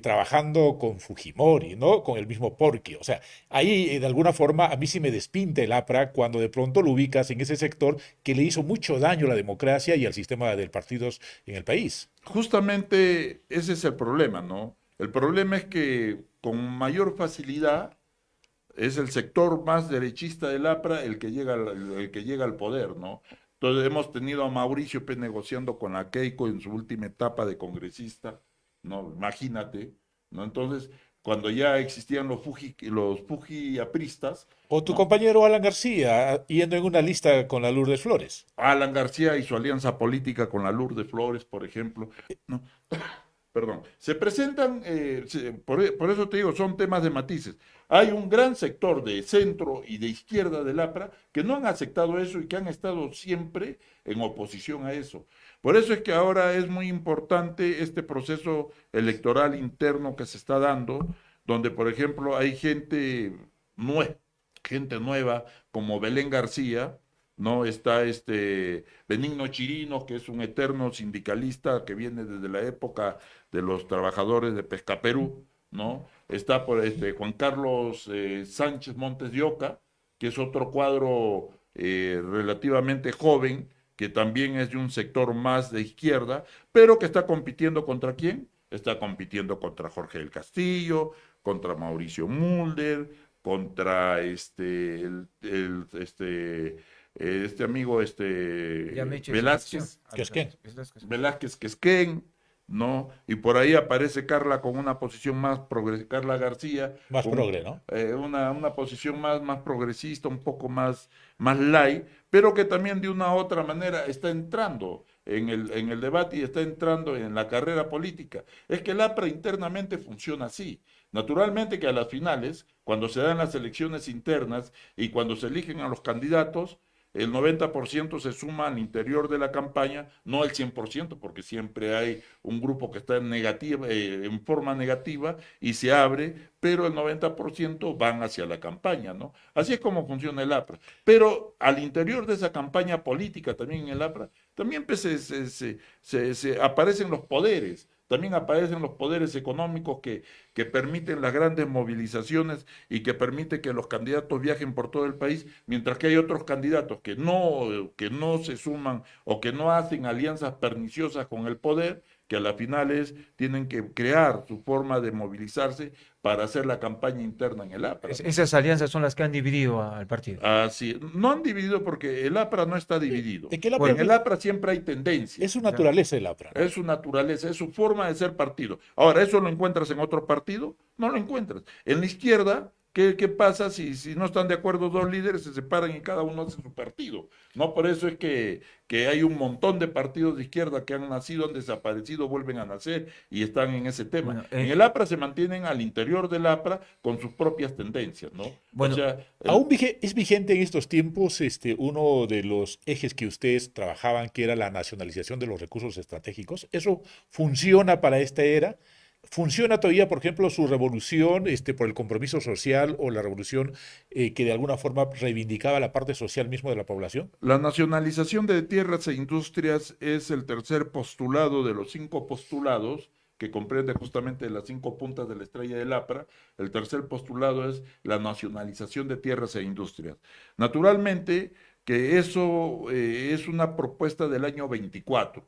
trabajando con Fujimori, ¿no? Con el mismo Porqui. O sea, ahí de alguna forma a mí sí me despinta el APRA cuando de pronto lo ubicas en ese sector que le hizo mucho daño a la democracia y al sistema de partidos en el país. Justamente ese es el problema, ¿no? El problema es que con mayor facilidad es el sector más derechista del APRA el que llega al poder, ¿no? Entonces hemos tenido a Mauricio P. negociando con la Keiko en su última etapa de congresista, ¿no? Imagínate, ¿no? Entonces, cuando ya existían los Fuji apristas, O tu ¿no? compañero Alan García yendo en una lista con la Lourdes Flores. Alan García y su alianza política con la Lourdes Flores, por ejemplo, ¿no? Perdón, se presentan, por eso te digo, son temas de matices. Hay un gran sector de centro y de izquierda del APRA que no han aceptado eso y que han estado siempre en oposición a eso. Por eso es que ahora es muy importante este proceso electoral interno que se está dando, donde, por ejemplo, hay gente nueva como Belén García, ¿no? Está Benigno Chirinos, que es un eterno sindicalista que viene desde la época de los trabajadores de Pescaperú, ¿no? Está por Juan Carlos Sánchez Montes de Oca, que es otro cuadro relativamente joven, que también es de un sector más de izquierda, pero que está compitiendo contra quién? Está compitiendo contra Jorge del Castillo, contra Mauricio Mulder, contra este amigo Ya me he hecho esa sección. Velázquez, ¿Qué es qué? Velázquez Quesquén, ¿no? Y por ahí aparece Carla con una posición más progresista, Carla García, Más con progre, ¿no? una posición más progresista, un poco más light, pero que también de una u otra manera está entrando en el debate y está entrando en la carrera política. Es que el APRA internamente funciona así. Naturalmente que a las finales, cuando se dan las elecciones internas y cuando se eligen a los candidatos, el 90% se suma al interior de la campaña, no el 100%, porque siempre hay un grupo que está en forma negativa y se abre, pero el 90% van hacia la campaña, ¿no? Así es como funciona el APRA. Pero al interior de esa campaña política, también en el APRA, también pues, se aparecen los poderes. También aparecen los poderes económicos que permiten las grandes movilizaciones y que permite que los candidatos viajen por todo el país, mientras que hay otros candidatos que no se suman o que no hacen alianzas perniciosas con el poder, que a la final tienen que crear su forma de movilizarse para hacer la campaña interna en el APRA, ¿no? Esas alianzas son las que han dividido al partido. Así, no han dividido porque el APRA no está dividido. Es que el APRA Bueno, En el APRA siempre hay tendencias. es su ya. naturaleza el APRA, ¿no? Es su naturaleza, es su forma de ser partido. Ahora, ¿eso lo encuentras en otro partido? No lo encuentras. En la izquierda, ¿qué pasa si no están de acuerdo dos líderes, se separan y cada uno hace su partido? No, por eso es que hay un montón de partidos de izquierda que han nacido, han desaparecido, vuelven a nacer y están en ese tema. Bueno, En el APRA se mantienen al interior del APRA con sus propias tendencias, ¿no? O bueno, sea, Aún es vigente en estos tiempos uno de los ejes que ustedes trabajaban, que era la nacionalización de los recursos estratégicos. ¿Eso funciona para esta era? ¿Funciona todavía, por ejemplo, su revolución por el compromiso social o la revolución que de alguna forma reivindicaba la parte social mismo de la población? la nacionalización de tierras e industrias es el tercer postulado de los 5 postulados que comprende justamente las 5 puntas de la estrella del APRA. El tercer postulado es la nacionalización de tierras e industrias. Naturalmente que eso es una propuesta del año 24,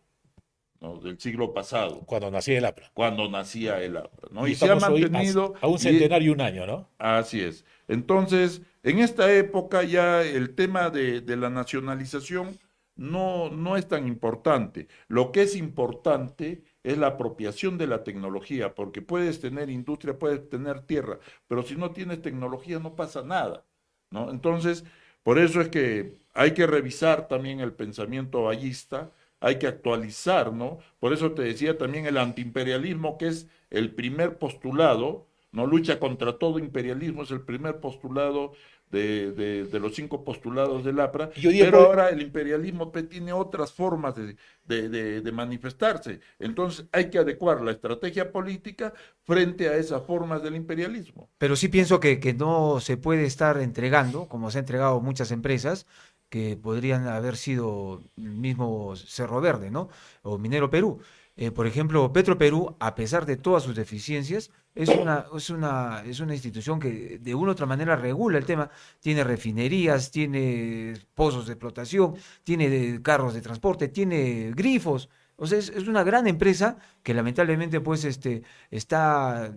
¿no? Del siglo pasado, Cuando nacía el APRA. cuando nacía el APRA, ¿no? Y Y se ha estamos hoy mantenido, a un y, centenario y un año, ¿no? así es. Entonces, en esta época ya el tema de la nacionalización no es tan importante. Lo que es importante es la apropiación de la tecnología, porque puedes tener industria, puedes tener tierra, pero si no tienes tecnología no pasa nada, ¿no? Entonces, por eso es que hay que revisar también el pensamiento bayista, hay que actualizar, ¿no? Por eso te decía también el antiimperialismo, que es el primer postulado, no lucha contra todo imperialismo, es el primer postulado de los 5 postulados del APRA, Y hoy día pero ahora el imperialismo tiene otras formas de manifestarse. Entonces hay que adecuar la estrategia política frente a esas formas del imperialismo. pero sí pienso que no se puede estar entregando, como se ha entregado muchas empresas, que podrían haber sido el mismo Cerro Verde, ¿no? O Minero Perú. Por ejemplo, Petro Perú, a pesar de todas sus deficiencias, es una institución que de una u otra manera regula el tema. Tiene refinerías, tiene pozos de explotación, tiene carros de transporte, tiene grifos. O sea, es una gran empresa que lamentablemente pues está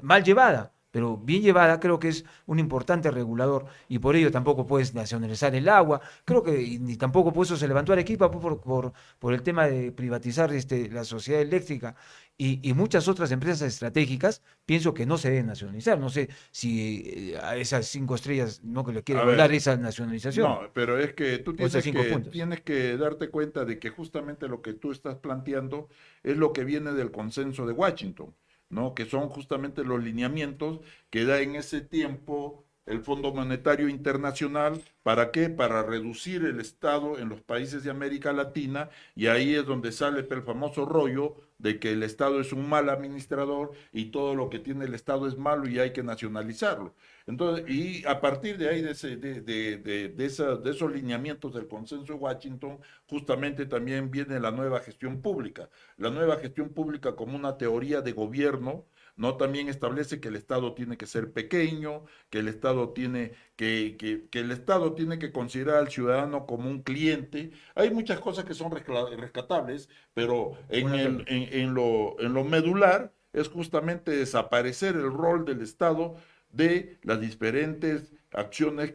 mal llevada, pero bien llevada creo que es un importante regulador y por ello tampoco puedes nacionalizar el agua, creo que ni tampoco por eso se levantó Arequipa por el tema de privatizar la sociedad eléctrica y muchas otras empresas estratégicas, pienso que no se deben nacionalizar. No sé si a esas 5 estrellas no que le A quieren dar ver, esa nacionalización no, pero es que tú o esos tienes 5 puntos. tienes que darte cuenta de que justamente lo que tú estás planteando es lo que viene del consenso de Washington, ¿no? Que son justamente los lineamientos que da en ese tiempo el Fondo Monetario Internacional. ¿Para qué? Para reducir el Estado en los países de América Latina, y ahí es donde sale el famoso rollo de que el Estado es un mal administrador y todo lo que tiene el Estado es malo y hay que nacionalizarlo. Entonces, y a partir de ahí, de esos lineamientos del consenso de Washington, justamente también viene la nueva gestión pública. La nueva gestión pública como una teoría de gobierno, ¿no? También establece que el Estado tiene que ser pequeño, que el Estado que el Estado tiene que considerar al ciudadano como un cliente. Hay muchas cosas que son rescatables, pero Buena teoría. en lo medular es justamente desaparecer el rol del Estado de las diferentes acciones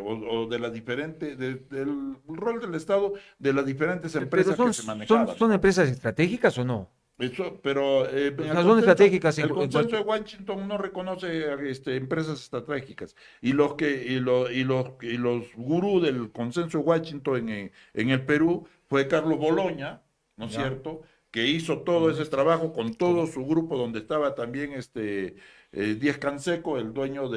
o de las diferentes, del rol del Estado de las diferentes Pero empresas que son, se son, manejaban, son ¿no? empresas estratégicas o no. Eso, pero O sea, son estratégicas el en consenso cuanto. de Washington no reconoce empresas estratégicas. Y los gurús del consenso de Washington en el Perú fue Carlos Boloña, ¿no es Ya. cierto? Que hizo todo ese trabajo con todo su grupo, donde estaba también Díaz Canseco, el dueño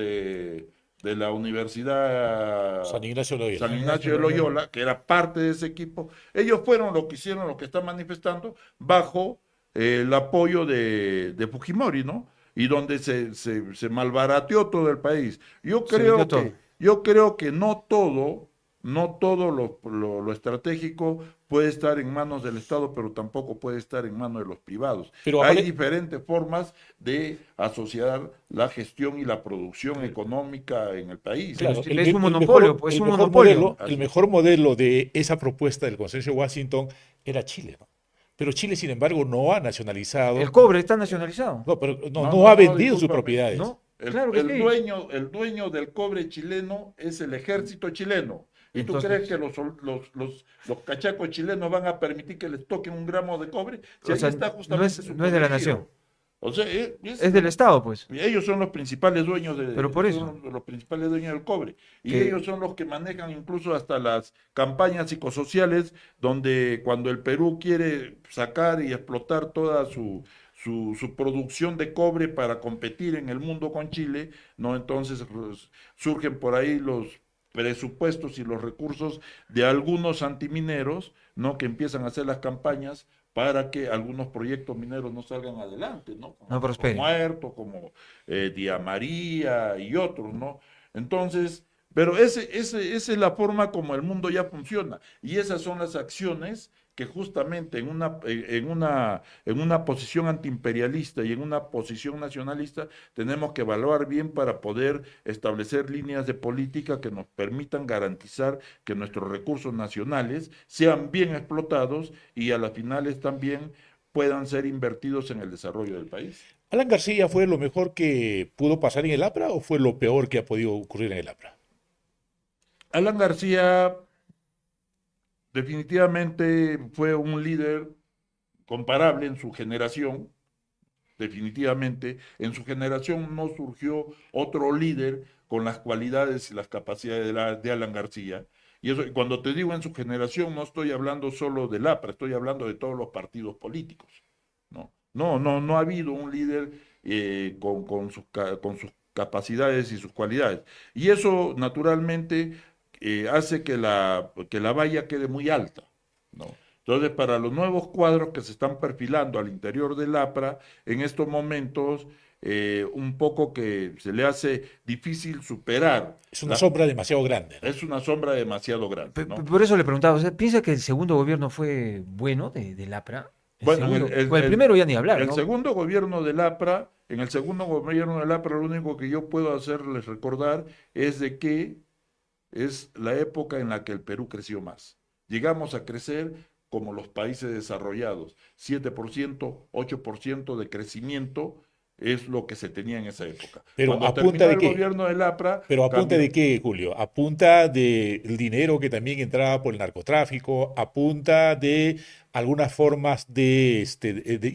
de la Universidad San Ignacio de San Loyola. Ignacio de Loyola, que era parte de ese equipo, ellos fueron los que hicieron lo que están manifestando bajo el apoyo de Fujimori, ¿no? Y donde se malbarateó todo el país. Se vendió todo. Yo creo que no todo lo estratégico puede estar en manos del Estado, pero tampoco puede estar en manos de los privados. Pero Hay apare- diferentes formas de asociar la gestión y la producción económica en el país, Pero Claro, ¿no? es un monopolio, pues es un monopolio. el Así es. mejor modelo de esa propuesta del Consenso de Washington era Chile, ¿no? Pero Chile, sin embargo, no ha El nacionalizado, cobre está nacionalizado, no, pero no, No, no no, ha no, vendido sus discúlpame. propiedades. ¿no? Claro que sí. El dueño del cobre chileno es el ejército chileno. ¿Y tú crees que Entonces, los cachacos chilenos van a permitir que les toquen un gramo de cobre? Si o ahí sea, está no justamente es, su no es de la nación, poderío. O sea, es del Estado, pues. ellos son los principales dueños Pero por eso, son los principales dueños del cobre. Y que, ellos son los que manejan incluso hasta las campañas psicosociales, donde cuando el Perú quiere sacar y explotar toda su producción de cobre para competir en el mundo con Chile, ¿no? Entonces pues, surgen por ahí los presupuestos y los recursos de algunos antimineros, ¿no? Que empiezan a hacer las campañas para que algunos proyectos mineros no salgan adelante, ¿no? Como no Cerro prosperen. Muerto, como Día María y otros, ¿no? Entonces, pero esa es la forma como el mundo ya funciona y esas son las acciones que justamente en una posición antiimperialista y en una posición nacionalista tenemos que evaluar bien para poder establecer líneas de política que nos permitan garantizar que nuestros recursos nacionales sean bien explotados y a las finales también puedan ser invertidos en el desarrollo del país. ¿Alan García fue lo mejor que pudo pasar en el APRA o fue lo peor que ha podido ocurrir en el APRA? Alan García definitivamente fue un líder comparable en su generación, definitivamente. En su generación no surgió otro líder con las cualidades y las capacidades de Alan García. Y eso, cuando te digo en su generación, no estoy hablando solo del APRA, estoy hablando de todos los partidos políticos. No ha habido un líder con sus capacidades y sus cualidades. Y eso, naturalmente, hace que la valla quede muy alta, ¿no? Entonces, para los nuevos cuadros que se están perfilando al interior del APRA, en estos momentos, un poco que se le hace difícil superar. Es una sombra demasiado grande, ¿no? Es una sombra demasiado grande, ¿no? Por eso le preguntaba, o sea, ¿piensa que el segundo gobierno fue bueno del APRA? El Bueno, segundo, con el primero ya ni hablar, el ¿no? segundo gobierno del APRA, en el segundo gobierno del APRA, lo único que yo puedo hacerles recordar es de que es la época en la que el Perú creció más. Llegamos a crecer como los países desarrollados, 7%, 8% de crecimiento es lo que se tenía en esa época. Pero Cuando a punta terminó de el qué? gobierno del APRA, Pero a punta de cambió. qué, Julio? A punta del dinero que también entraba por el narcotráfico, a punta de algunas formas de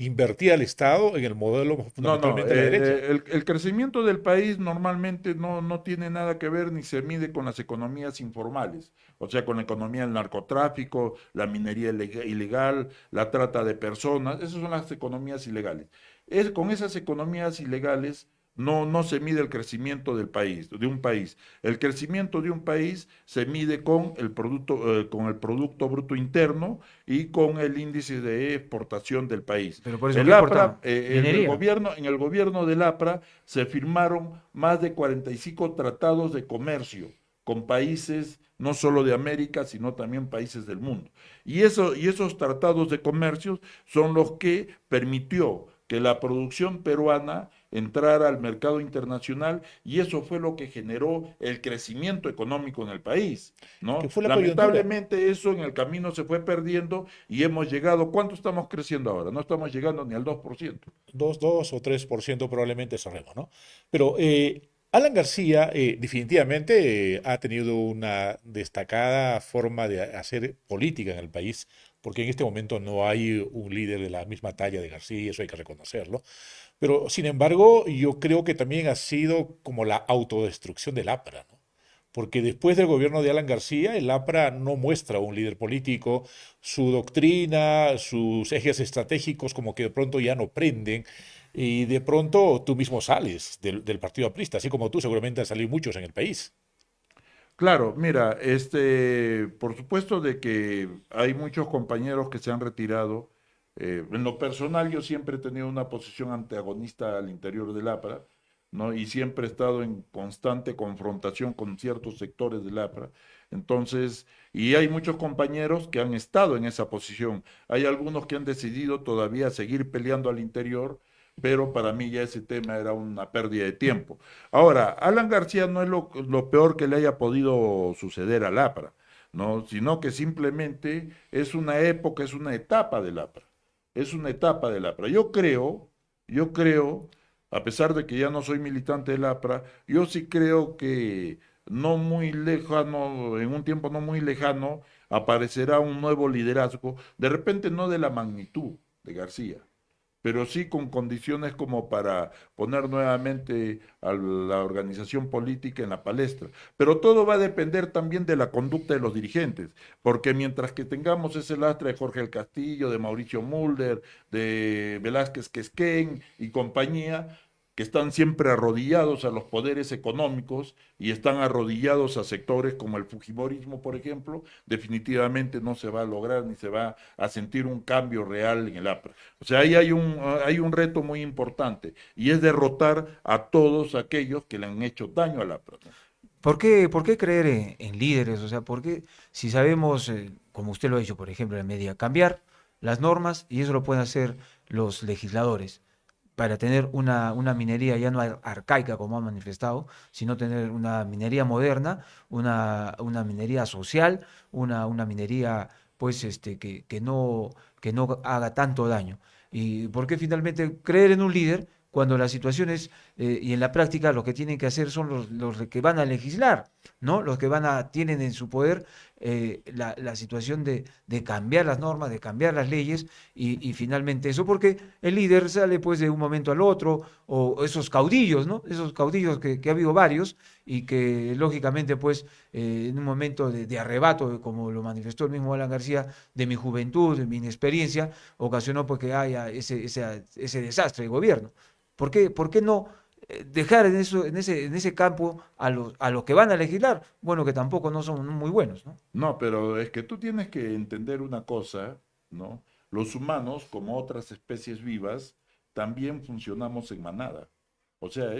invertir al Estado en el modelo No, fundamentalmente de la derecha. el crecimiento del país normalmente no tiene nada que ver ni se mide con las economías informales, o sea, con la economía del narcotráfico, la minería ilegal, la trata de personas, esas son las economías ilegales. Con esas economías ilegales no se mide el crecimiento del país, de un país. El crecimiento de un país se mide con el Producto Bruto Interno y con el índice de exportación del país. Pero por eso, ¿qué El APRA, exportaban? Minería. en el gobierno del APRA se firmaron más de 45 tratados de comercio con países no solo de América, sino también países del mundo. Y esos tratados de comercio son los que permitió que la producción peruana entrara al mercado internacional y eso fue lo que generó el crecimiento económico en el país, Que ¿no? fue la coyuntura. Lamentablemente eso en el camino se fue perdiendo y hemos llegado, ¿cuánto estamos creciendo ahora? No estamos llegando ni al 2%. 2 o 3% probablemente cerremos, ¿no? Pero Alan García definitivamente ha tenido una destacada forma de hacer política en el país, porque en este momento no hay un líder de la misma talla de García, y eso hay que reconocerlo. Pero, sin embargo, yo creo que también ha sido como la autodestrucción del APRA, ¿no? Porque después del gobierno de Alan García, el APRA no muestra un líder político, su doctrina, sus ejes estratégicos como que de pronto ya no prenden. y de pronto tú mismo sales del partido aprista, así como tú seguramente han salido muchos en el país. Claro, mira, por supuesto de que hay muchos compañeros que se han retirado. En lo personal, yo siempre he tenido una posición antagonista al interior del APRA, ¿no? Y siempre he estado en constante confrontación con ciertos sectores del APRA. Entonces, y hay muchos compañeros que han estado en esa posición. Hay algunos que han decidido todavía seguir peleando al interior, pero para mí ya ese tema era una pérdida de tiempo. Ahora, Alan García no es lo peor que le haya podido suceder al APRA, ¿no? Sino que simplemente es una época, es una etapa del APRA. Es una etapa del APRA. Yo creo, a pesar de que ya no soy militante del APRA, yo sí creo que no muy lejano, en un tiempo no muy lejano, aparecerá un nuevo liderazgo, de repente no de la magnitud de García, pero sí con condiciones como para poner nuevamente a la organización política en la palestra. Pero todo va a depender también de la conducta de los dirigentes, porque mientras que tengamos ese lastre de Jorge el Castillo, de Mauricio Mulder, de Velázquez Quesquén y compañía, que están siempre arrodillados a los poderes económicos y están arrodillados a sectores como el Fujimorismo, por ejemplo, definitivamente no se va a lograr ni se va a sentir un cambio real en el APRA. O sea, ahí hay un reto muy importante y es derrotar a todos aquellos que le han hecho daño al APRA, ¿no? Por qué creer en líderes? O sea, ¿por qué si sabemos, como usted lo ha dicho, por ejemplo, en media, cambiar las normas y eso lo pueden hacer los legisladores para tener una minería ya no arcaica como han manifestado, sino tener una minería moderna, una minería social, una minería pues que no haga tanto daño. ¿Y por qué finalmente creer en un líder cuando las situaciones y en la práctica lo que tienen que hacer son los que van a legislar, ¿no? Los que tienen en su poder la situación de cambiar las normas, de cambiar las leyes y finalmente eso, porque el líder sale pues de un momento al otro, o esos caudillos, ¿no? Esos caudillos que ha habido varios y que lógicamente pues en un momento de arrebato, como lo manifestó el mismo Alan García, de mi juventud, de mi inexperiencia, ocasionó pues que haya ese desastre de gobierno. Por qué no dejar en ese campo a los que van a legislar? Bueno, que tampoco no son muy buenos, ¿no? No, pero es que tú tienes que entender una cosa, ¿no? Los humanos, como otras especies vivas, también funcionamos en manada. O sea,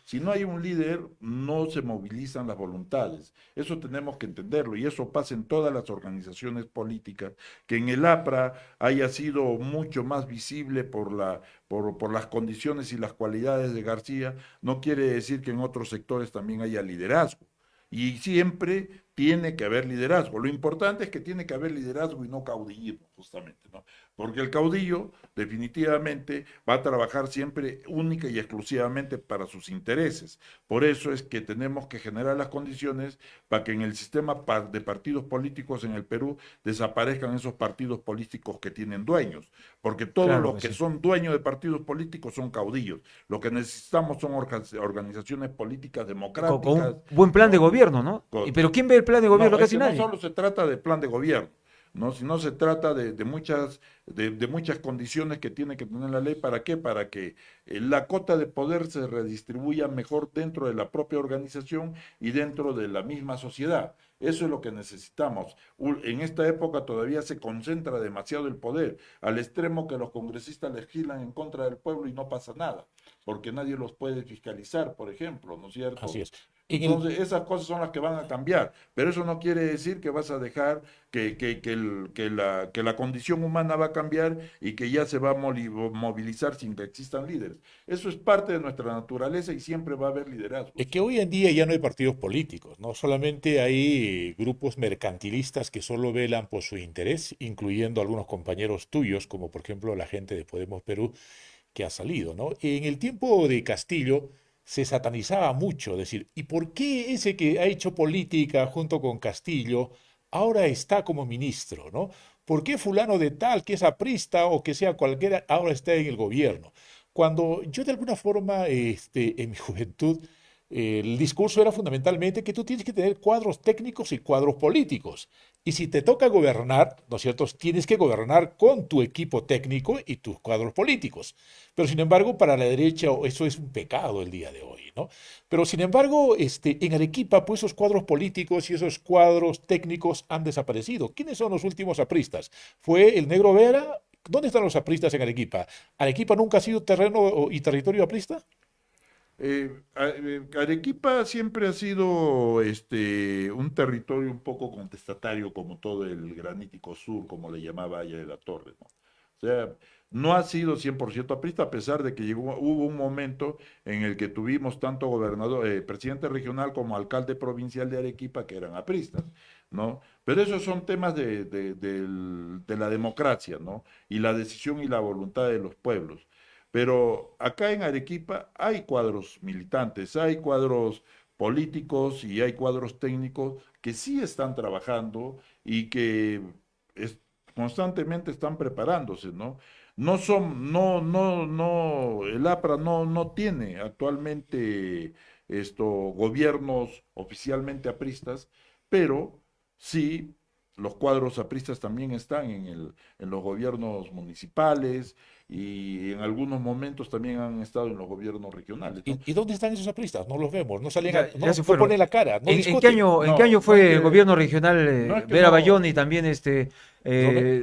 si no hay un líder, no se movilizan las voluntades. Eso tenemos que entenderlo y eso pasa en todas las organizaciones políticas. Que en el APRA haya sido mucho más visible por las condiciones y las cualidades de García, no quiere decir que en otros sectores también haya liderazgo. Y siempre tiene que haber liderazgo. Lo importante es que tiene que haber liderazgo y no caudillismo, justamente, ¿no? Porque el caudillo definitivamente va a trabajar siempre única y exclusivamente para sus intereses. Por eso es que tenemos que generar las condiciones para que en el sistema de partidos políticos en el Perú desaparezcan esos partidos políticos que tienen dueños. Porque todos Claro los que que sí. son dueños de partidos políticos son caudillos. Lo que necesitamos son organizaciones políticas Con democráticas, un buen plan de ¿no? gobierno, ¿no? Pero ¿quién ve el plan de gobierno? No, es Casi que no nadie. solo se trata de plan de gobierno, ¿no? Sino se trata de muchas condiciones que tiene que tener la ley. ¿Para qué? Para que la cota de poder se redistribuya mejor dentro de la propia organización y dentro de la misma sociedad. Eso es lo que necesitamos. En esta época todavía se concentra demasiado el poder, al extremo que los congresistas legislan en contra del pueblo y no pasa nada, porque nadie los puede fiscalizar, por ejemplo, ¿no es Así cierto? es. En el, Entonces, esas cosas son las que van a cambiar, pero eso no quiere decir que vas a dejar que la condición humana va a cambiar y que ya se va a movilizar sin que existan líderes. Eso es parte de nuestra naturaleza y siempre va a haber Es liderazgos. que hoy en día ya no hay partidos políticos, ¿no? Solamente hay grupos mercantilistas que solo velan por su interés, incluyendo algunos compañeros tuyos, como por ejemplo la gente de Podemos Perú, que ha salido, ¿no? En el tiempo de Castillo se satanizaba mucho, decir, ¿y por qué ese que ha hecho política junto con Castillo ahora está como ministro, ¿no? ¿Por qué fulano de tal, que es aprista o que sea cualquiera, ahora está en el gobierno? Cuando yo de alguna forma, en mi juventud, El discurso era fundamentalmente que tú tienes que tener cuadros técnicos y cuadros políticos. Y si te toca gobernar, ¿no es cierto? Tienes que gobernar con tu equipo técnico y tus cuadros políticos. Pero sin embargo, para la derecha eso es un pecado el día de hoy, ¿no? Pero sin embargo, en Arequipa, pues esos cuadros políticos y esos cuadros técnicos han desaparecido. ¿Quiénes son los últimos apristas? ¿Fue el Negro Vera? ¿Dónde están los apristas en Arequipa? ¿Arequipa nunca ha sido terreno y territorio aprista? Arequipa siempre ha sido un territorio un poco contestatario, como todo el granítico sur, como le llamaba Valle de la Torre, ¿no? O sea, no ha sido 100% aprista, a pesar de que hubo un momento en el que tuvimos tanto gobernador, presidente regional como alcalde provincial de Arequipa que eran apristas, ¿no? Pero esos son temas de la democracia, ¿no? Y la decisión y la voluntad de los pueblos. Pero acá en Arequipa hay cuadros militantes, hay cuadros políticos y hay cuadros técnicos que sí están trabajando y que es- constantemente están preparándose, ¿no? El APRA no tiene actualmente gobiernos oficialmente apristas, pero sí los cuadros apristas también están en los gobiernos municipales y en algunos momentos también han estado en los gobiernos regionales, ¿no? ¿Y dónde están esos apristas? No los vemos, no salen, Ya se no fueron. ponen la cara, no discuten. En qué año No es fue el que, gobierno regional no es que Vera no, Bayón y también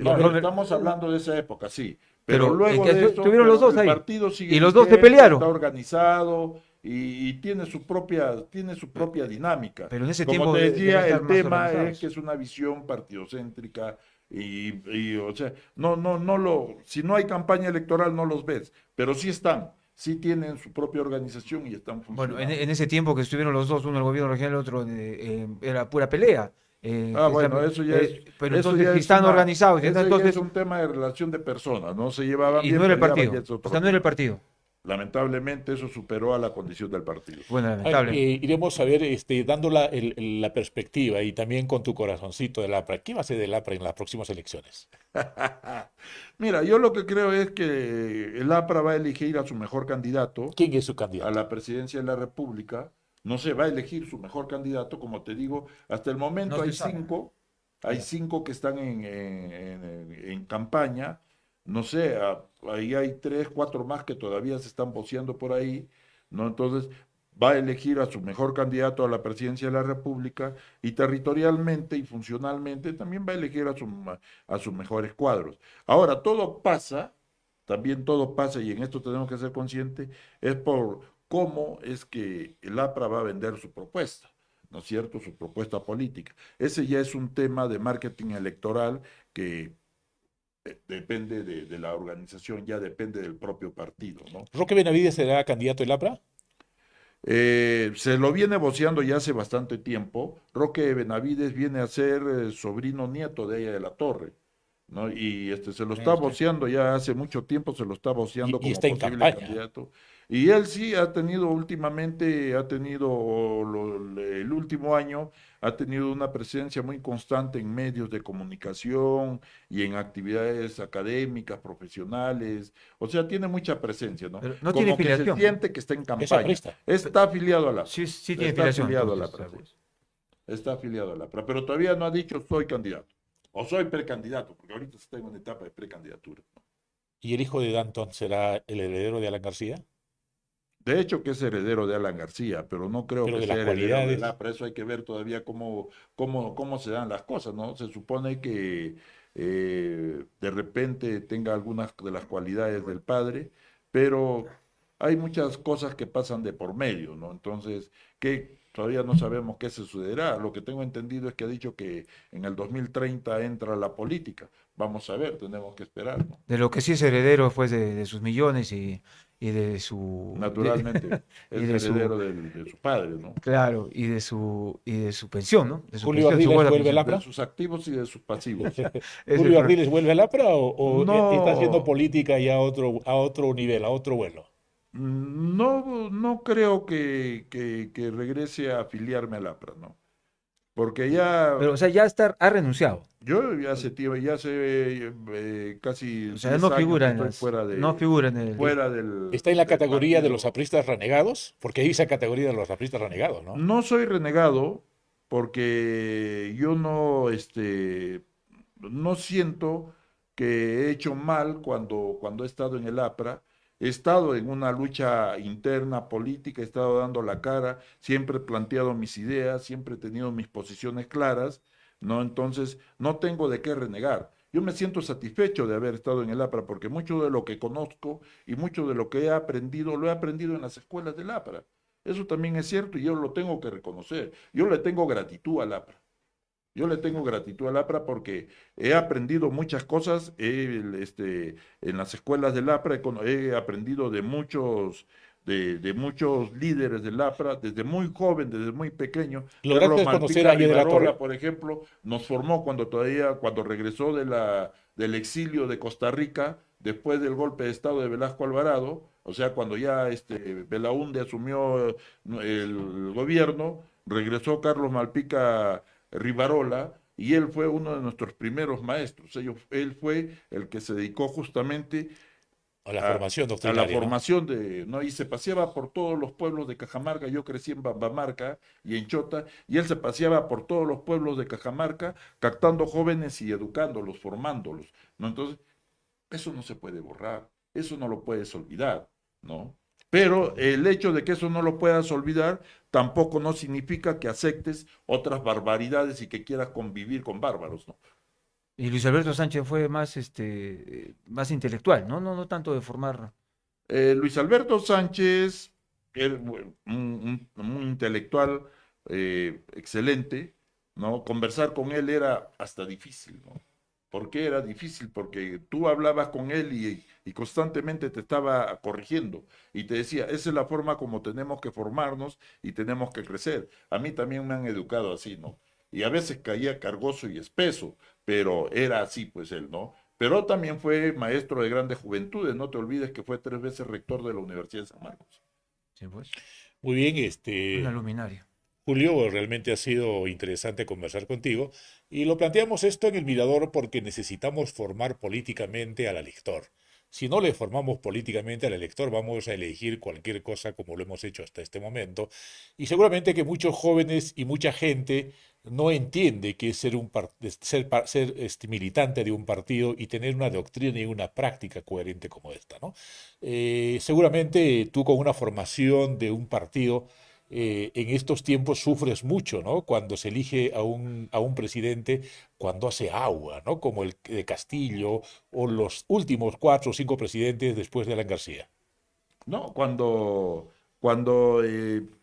no, Robert? estamos hablando de esa época, sí, pero Pero luego de eso, estuvieron los pero dos el ahí. partido sigue Y los dos se vigente, está pelearon. organizado y tiene su propia dinámica. Pero en ese Como tiempo te deben decía, estar el más tema es que organizados. es una visión partidocéntrica o sea, si no hay campaña electoral no los ves, pero sí están, sí tienen su propia organización y están Bueno, funcionando. en ese tiempo que estuvieron los dos, uno el gobierno regional, el otro era pura pelea. Ah, bueno, Pero eso entonces, ya si es están organizados, ese ya es entonces, un tema de relación de personas, no se llevaban y no bien, era el peleaban, ya partido. es O otro sea, no era el tema. partido. Lamentablemente eso superó a la condición del partido. Bueno, A ver, lamentable. iremos a ver, dando la perspectiva y también con tu corazoncito del APRA. ¿Qué va a ser del APRA en las próximas elecciones? Mira, yo lo que creo es que el APRA va a elegir a su mejor candidato ¿Quién es su a candidato? la presidencia de la República. No se va a elegir su mejor candidato, como te digo, hasta el No momento se sabe. hay Ya. cinco que están en campaña. No sé, ahí hay tres, cuatro más que todavía se están voceando por ahí, ¿no? Entonces, va a elegir a su mejor candidato a la presidencia de la República y territorialmente y funcionalmente también va a elegir a sus mejores cuadros. Ahora, también todo pasa, y en esto tenemos que ser conscientes, es por cómo es que el APRA va a vender su propuesta, ¿no es cierto? Su propuesta política. Ese ya es un tema de marketing electoral que depende de la organización, ya depende del propio partido, ¿no? ¿Roque Benavides será candidato del APRA? Se lo viene voceando ya hace bastante tiempo. Roque Benavides viene a ser sobrino nieto de ella de la Torre, ¿no? Y se lo está voceando ya hace mucho tiempo, se lo está voceando Y como está en posible campaña. candidato. Y él sí ha tenido últimamente, el último año, ha tenido una presencia muy constante en medios de comunicación y en actividades académicas, profesionales. O sea, tiene mucha presencia, ¿no? Pero no tiene Como que se filiación. siente que está en Es campaña. aprista. Está afiliado a la APRA. Sí, sí tiene Está filiación, afiliado a la entonces. APRA, sí. Está afiliado a la APRA, pero todavía no ha dicho soy candidato. O soy precandidato, porque ahorita está en una etapa de precandidatura. ¿Y el hijo de Danton será el heredero de Alan García? De hecho, que es heredero de Alan García, pero no creo Pero que de las sea heredero del cualidades. APRA. Eso hay que ver todavía cómo se dan las cosas, ¿no? Se supone que de repente tenga algunas de las cualidades del padre, pero hay muchas cosas que pasan de por medio, ¿no? Entonces, que todavía no sabemos qué se sucederá. Lo que tengo entendido es que ha dicho que en el 2030 entra la política. Vamos a ver, tenemos que esperar, ¿no? De lo que sí es heredero fue de sus millones y de su Naturalmente, y es de su heredero de su padre, ¿no? claro y de su pensión, ¿no? De su ¿Julio pensión, su Ardiles buena vuelve al pensión. De APRA? sus activos y de sus pasivos. Es el ¿Julio pro- Ardiles vuelve al APRA o está haciendo No, política ya a otro nivel, a otro vuelo? no creo que regrese a afiliarme al APRA, ¿no? porque ya, Pero, o sea, ha renunciado. yo ya hace tiempo, ya hace casi O sea, 10 no años que figura en estoy las, no figura en el. fuera ¿Está en la del categoría de los partido. apristas renegados? Porque hay esa categoría de los apristas renegados, ¿no? No soy renegado porque yo no, no siento que he hecho mal cuando he estado en el APRA. He estado en una lucha interna política, he estado dando la cara, siempre he planteado mis ideas, siempre he tenido mis posiciones claras, ¿no? Entonces, no tengo de qué renegar. Yo me siento satisfecho de haber estado en el APRA porque mucho de lo que conozco y mucho de lo que he aprendido, lo he aprendido en las escuelas del APRA. Eso también es cierto y yo lo tengo que reconocer. Yo le tengo gratitud al APRA. Yo le tengo gratitud al APRA porque he aprendido muchas cosas en las escuelas del APRA, he aprendido de muchos líderes del APRA, desde muy joven, desde muy pequeño. Carlos ¿Lograste conocer a Malpica Aye de la Rivarola, Torre? por ejemplo, nos formó cuando regresó del exilio de Costa Rica, después del golpe de Estado de Velasco Alvarado, o sea, cuando ya Belaúnde asumió el gobierno, regresó Carlos Malpica Rivarola, y él fue uno de nuestros primeros maestros. Él fue el que se dedicó justamente A la a, formación a la doctrinaria, ¿no? formación ¿no? Y se paseaba por todos los pueblos de Cajamarca. Yo crecí en Bambamarca y en Chota, y él se paseaba por todos los pueblos de Cajamarca, captando jóvenes y educándolos, formándolos, ¿no? Entonces, eso no se puede borrar, eso no lo puedes olvidar, ¿no? Pero el hecho de que eso no lo puedas olvidar tampoco no significa que aceptes otras barbaridades y que quieras convivir con bárbaros, ¿no? Y Luis Alberto Sánchez fue más, más intelectual, ¿no? No, no tanto de formar. Luis Alberto Sánchez era un intelectual excelente, ¿no? Conversar con él era hasta difícil, ¿no? ¿Por qué era difícil? Porque tú hablabas con él y constantemente te estaba corrigiendo y te decía, esa es la forma como tenemos que formarnos y tenemos que crecer. A mí también me han educado así, ¿no? Y a veces caía cargoso y espeso, pero era así, pues él, ¿no? Pero también fue maestro de grandes juventudes, no te olvides que fue 3 veces rector de la Universidad de San Marcos. Sí, pues, Muy bien, una luminaria. Julio, realmente ha sido interesante conversar contigo y lo planteamos esto en el Mirador porque necesitamos formar políticamente al elector. Si no le formamos políticamente al elector, vamos a elegir cualquier cosa como lo hemos hecho hasta este momento. Y seguramente que muchos jóvenes y mucha gente no entiende que es ser, militante de un partido y tener una doctrina y una práctica coherente como esta, ¿no? Seguramente tú con una formación de un partido en estos tiempos sufres mucho, ¿no? Cuando se elige a un presidente, cuando hace agua, ¿no? Como el de Castillo o los últimos 4 o 5 presidentes después de Alan García. ¿No? Cuando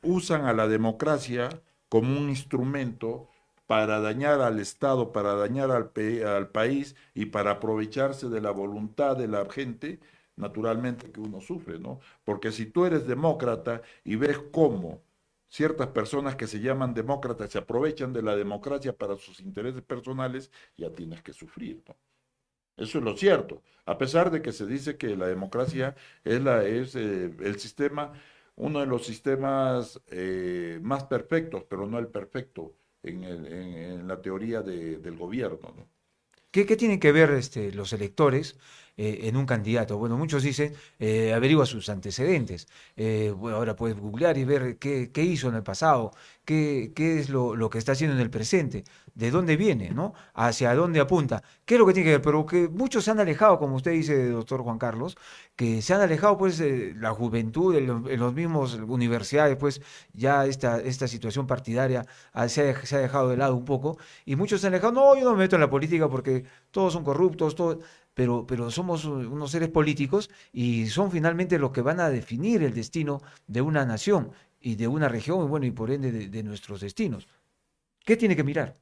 usan a la democracia como un instrumento para dañar al Estado, para dañar al país y para aprovecharse de la voluntad de la gente, naturalmente que uno sufre, ¿no? Porque si tú eres demócrata y ves cómo ciertas personas que se llaman demócratas se aprovechan de la democracia para sus intereses personales, ya tienes que sufrir, ¿no? Eso es lo cierto, a pesar de que se dice que la democracia es el sistema, uno de los sistemas más perfectos, pero no el perfecto en la teoría del gobierno, ¿no? ¿Qué tienen que ver los electores en un candidato? Bueno, muchos dicen, averigua sus antecedentes. Bueno, ahora puedes googlear y ver qué hizo en el pasado, qué es lo que está haciendo en el presente, de dónde viene, ¿no? Hacia dónde apunta. ¿Qué es lo que tiene que ver? Pero que muchos se han alejado, como usted dice, doctor Juan Carlos, que se han alejado, pues, la juventud, en los mismos universidades, pues, ya esta situación partidaria se ha dejado de lado un poco, y muchos se han alejado, no, yo no me meto en la política porque todos son corruptos, pero somos unos seres políticos y son finalmente los que van a definir el destino de una nación y de una región, y bueno, y por ende de nuestros destinos. ¿Qué tiene que mirar?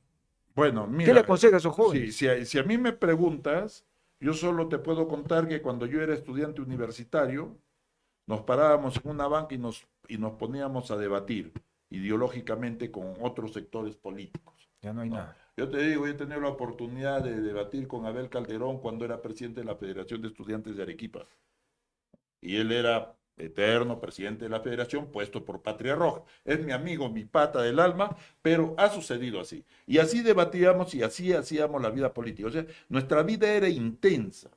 Bueno, ¿Qué le mira, aconseja a esos jóvenes? si a mí me preguntas, yo solo te puedo contar que cuando yo era estudiante universitario, nos parábamos en una banca y nos poníamos a debatir ideológicamente con otros sectores políticos, Ya no hay ¿no? nada. Yo te digo, yo he tenido la oportunidad de debatir con Abel Calderón cuando era presidente de la Federación de Estudiantes de Arequipa. Y él era eterno presidente de la federación, puesto por Patria Roja. Es mi amigo, mi pata del alma, pero ha sucedido así. Y así debatíamos y así hacíamos la vida política. O sea, nuestra vida era intensa.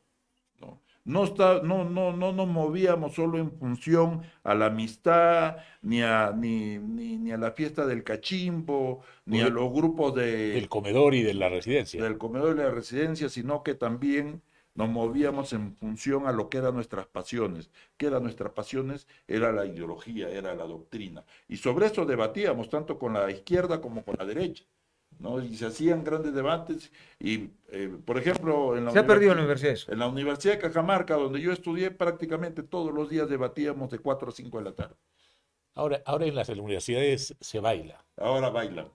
¿No? No nos movíamos solo en función a la amistad, ni a la fiesta del cachimbo, O ni a los grupos del comedor y de la residencia. del comedor de la residencia, sino que también nos movíamos en función a lo que eran nuestras pasiones. ¿Qué eran nuestras pasiones? Era la ideología, era la doctrina. Y sobre eso debatíamos tanto con la izquierda como con la derecha. ¿No? Y se hacían grandes debates y, por ejemplo, Se ha perdido en la universidad eso. en la Universidad de Cajamarca, donde yo estudié, prácticamente todos los días debatíamos de 4 a 5 de la tarde. Ahora en las universidades se baila. Ahora bailan.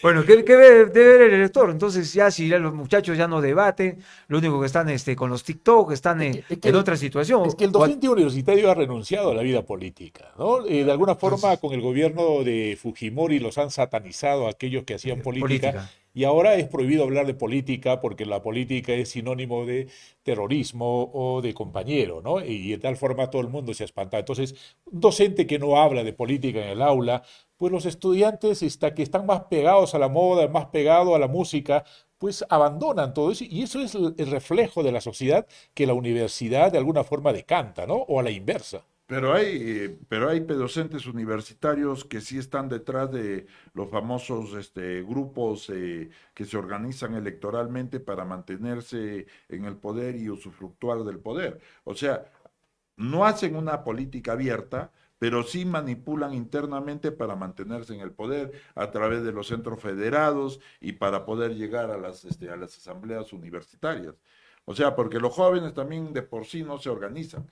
Bueno, ¿qué debe ver el elector? Entonces, ya si ya los muchachos ya no debaten, lo único que están con los TikTok, están en otra situación. Es que el docente universitario ha renunciado a la vida política, ¿no? De alguna forma, Entonces, con el gobierno de Fujimori los han satanizado a aquellos que hacían política política. y ahora es prohibido hablar de política porque la política es sinónimo de terrorismo o de compañero, ¿no? Y de tal forma todo el mundo se ha espantado. Entonces, un docente que no habla de política en el aula, pues los estudiantes que están más pegados a la moda, más pegados a la música, pues abandonan todo eso y eso es el reflejo de la sociedad que la universidad de alguna forma decanta, ¿no? O a la inversa. Pero hay docentes universitarios que sí están detrás de los famosos grupos que se organizan electoralmente para mantenerse en el poder y usufructuar del poder. O sea, no hacen una política abierta, pero sí manipulan internamente para mantenerse en el poder a través de los centros federados y para poder llegar a las asambleas universitarias. O sea, porque los jóvenes también de por sí no se organizan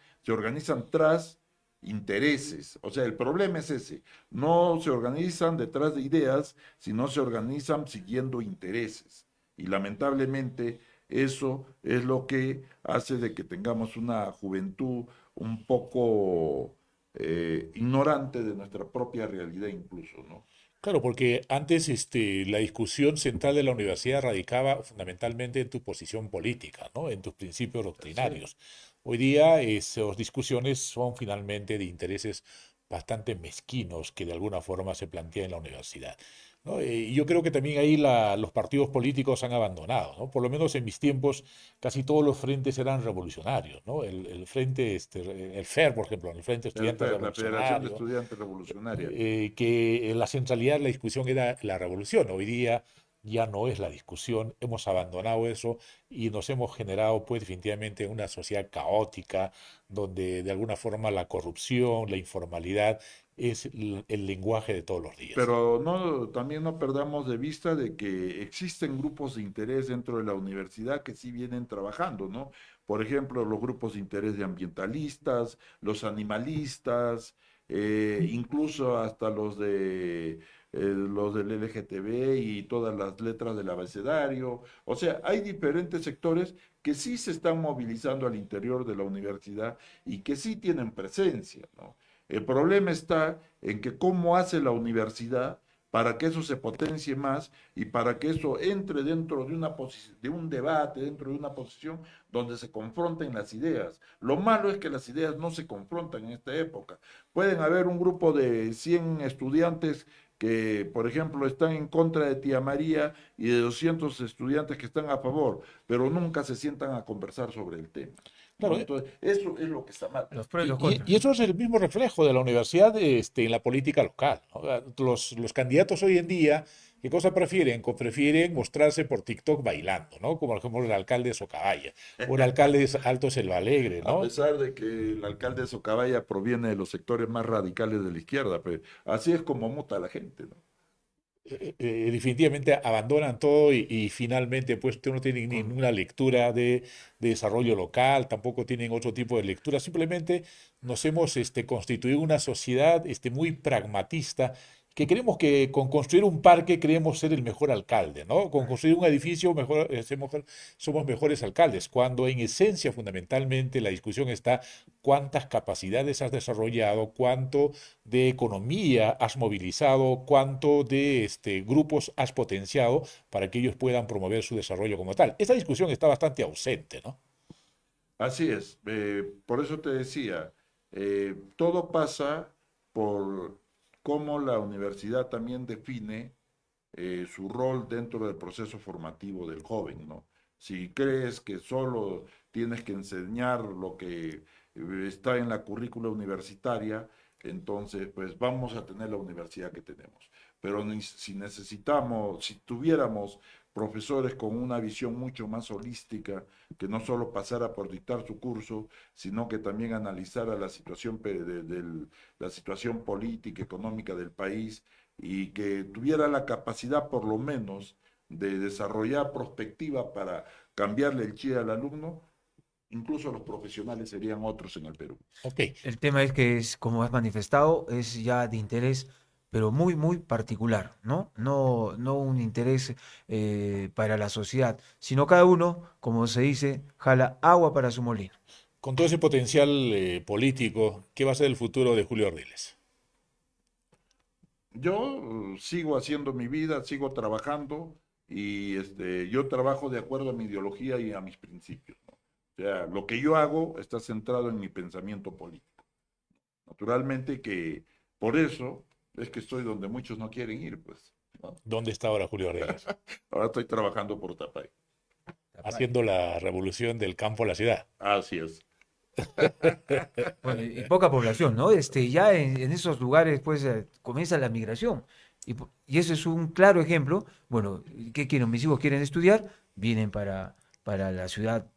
tras intereses. O sea, el problema es ese, no se organizan detrás de ideas, sino se organizan siguiendo intereses. Y lamentablemente eso es lo que hace de que tengamos una juventud un poco ignorante de nuestra propia realidad incluso, ¿no? Claro, porque antes la discusión central de la universidad radicaba fundamentalmente en tu posición política, ¿no? En tus principios Sí. doctrinarios. Hoy día esas discusiones son finalmente de intereses bastante mezquinos que de alguna forma se plantean en la universidad, ¿no? Y yo creo que también ahí los partidos políticos han abandonado, ¿no? Por lo menos en mis tiempos casi todos los frentes eran revolucionarios, ¿no? El frente, el FER, por ejemplo, el Frente Estudiante La Federación de Revolucionario, Estudiantes Revolucionaria. que la centralidad de la discusión era la revolución. Hoy día ya no es la discusión, hemos abandonado eso y nos hemos generado pues definitivamente una sociedad caótica donde de alguna forma la corrupción, la informalidad es el lenguaje de todos los días. Pero no, también no perdamos de vista de que existen grupos de interés dentro de la universidad que sí vienen trabajando, ¿no? Por ejemplo, los grupos de interés de ambientalistas, los animalistas, incluso hasta los del LGTB y todas las letras del abecedario. O sea, hay diferentes sectores que sí se están movilizando al interior de la universidad y que sí tienen presencia, ¿no? El problema está en que cómo hace la universidad para que eso se potencie más y para que eso entre dentro de de un debate, dentro de una posición donde se confronten las ideas. Lo malo es que las ideas no se confrontan en esta época. Pueden haber un grupo de 100 estudiantes que, por ejemplo, están en contra de Tía María y de 200 estudiantes que están a favor, pero nunca se sientan a conversar sobre el tema, ¿no? Claro, Entonces, eso es lo que está mal. Los pros y Y, los contras, y ¿no? eso es el mismo reflejo de la universidad en la política local, ¿no? Los candidatos hoy en día, ¿qué cosa prefieren? Prefieren mostrarse por TikTok bailando, ¿no? Como por ejemplo el alcalde de Socabaya o el alcalde de Alto Selva Alegre, A ¿no? pesar de que el alcalde de Socabaya proviene de los sectores más radicales de la izquierda, pero así es como muta la gente, ¿no? Definitivamente abandonan todo y finalmente pues no tienen Con- ninguna lectura de desarrollo local, tampoco tienen otro tipo de lectura, simplemente nos hemos constituido una sociedad muy pragmatista que creemos que con construir un parque creemos ser el mejor alcalde, ¿no? Con construir un edificio mejor, somos mejores alcaldes, cuando en esencia fundamentalmente la discusión está cuántas capacidades has desarrollado, cuánto de economía has movilizado, cuánto de grupos has potenciado para que ellos puedan promover su desarrollo como tal. Esta discusión está bastante ausente, ¿no? Así es, por eso te decía, todo pasa por cómo la universidad también define su rol dentro del proceso formativo del joven, ¿no? Si crees que solo tienes que enseñar lo que está en la currícula universitaria, entonces pues vamos a tener la universidad que tenemos. Pero si necesitamos, si tuviéramos profesores con una visión mucho más holística, que no solo pasara por dictar su curso, sino que también analizara la situación, la situación política, económica del país y que tuviera la capacidad por lo menos de desarrollar prospectiva para cambiarle el chip al alumno, incluso los profesionales serían otros en el Perú. Ok, El tema es que es, como has manifestado, es ya de interés, pero muy, muy particular, ¿no? No, no un interés para la sociedad, sino cada uno, como se dice, jala agua para su molino. con todo ese potencial político, ¿qué va a ser el futuro de Julio Ardiles? Yo sigo haciendo mi vida, sigo trabajando y yo trabajo de acuerdo a mi ideología y a mis principios, ¿no? O sea, lo que yo hago está centrado en mi pensamiento político. Naturalmente que por eso es que estoy donde muchos no quieren ir, pues, ¿no? ¿Dónde está ahora Julio Ardiles? Ahora estoy trabajando por Tapay. Haciendo la revolución del campo a la ciudad. Así es. Bueno, y poca población, ¿no? Ya en esos lugares, pues, comienza la migración. Y ese es un claro ejemplo. Bueno, ¿qué quieren? Mis hijos quieren estudiar, vienen para la ciudad.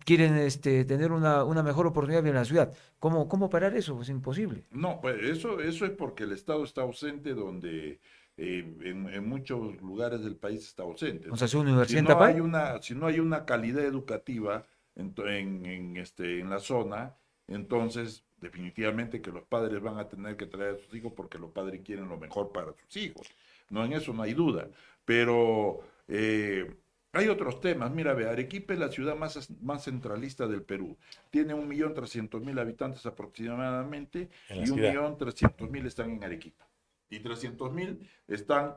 Quieren tener una mejor oportunidad, vienen a la ciudad. ¿Cómo parar eso? Pues imposible. No, pues eso es porque el Estado está ausente donde en muchos lugares del país está ausente, O sea, ¿no? ¿es una universidad en Tapay? Si no hay una calidad educativa en la zona, entonces definitivamente que los padres van a tener que traer a sus hijos porque los padres quieren lo mejor para sus hijos. No, en eso no hay duda. Pero hay otros temas. Mira, ve, Arequipa es la ciudad más centralista del Perú. Tiene 1.300.000 habitantes aproximadamente En la y un ciudad. millón trescientos mil están en Arequipa. Y 300.000 están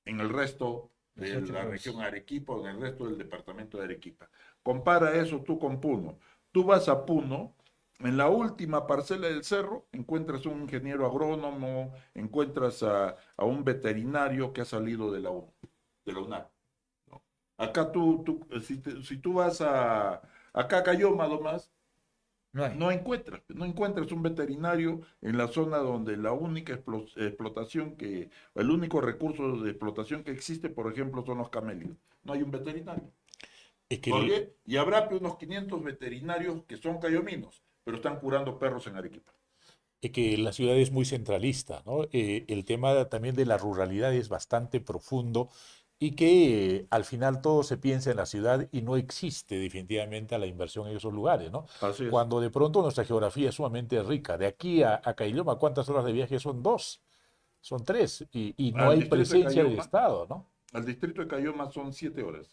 en el resto Los de ocho, la pues. región Arequipa o en el resto del departamento de Arequipa. Compara eso tú con Puno. Tú vas a Puno, en la última parcela del cerro encuentras un ingeniero agrónomo, encuentras a un veterinario que ha salido de la UNAM, ¿no? Acá si tú vas acá a Cayoma nomás, No hay. no encuentras un veterinario en la zona donde la única explotación el único recurso de explotación que existe, por ejemplo, son los camellos. No hay un veterinario. Es que, ¿Por qué? Y habrá unos 500 veterinarios que son cayominos, pero están curando perros en Arequipa. es que la ciudad es muy centralista, ¿no? El tema también de la ruralidad es bastante profundo y que al final todo se piensa en la ciudad y no existe definitivamente la inversión en esos lugares, ¿no? Así es. Cuando de pronto nuestra geografía es sumamente rica. De aquí a Cailloma, ¿cuántas horas de viaje son? Dos, son tres, y no Al hay distrito de presencia del Cayoma, Estado, ¿no? al distrito de Cayoma son 7 horas.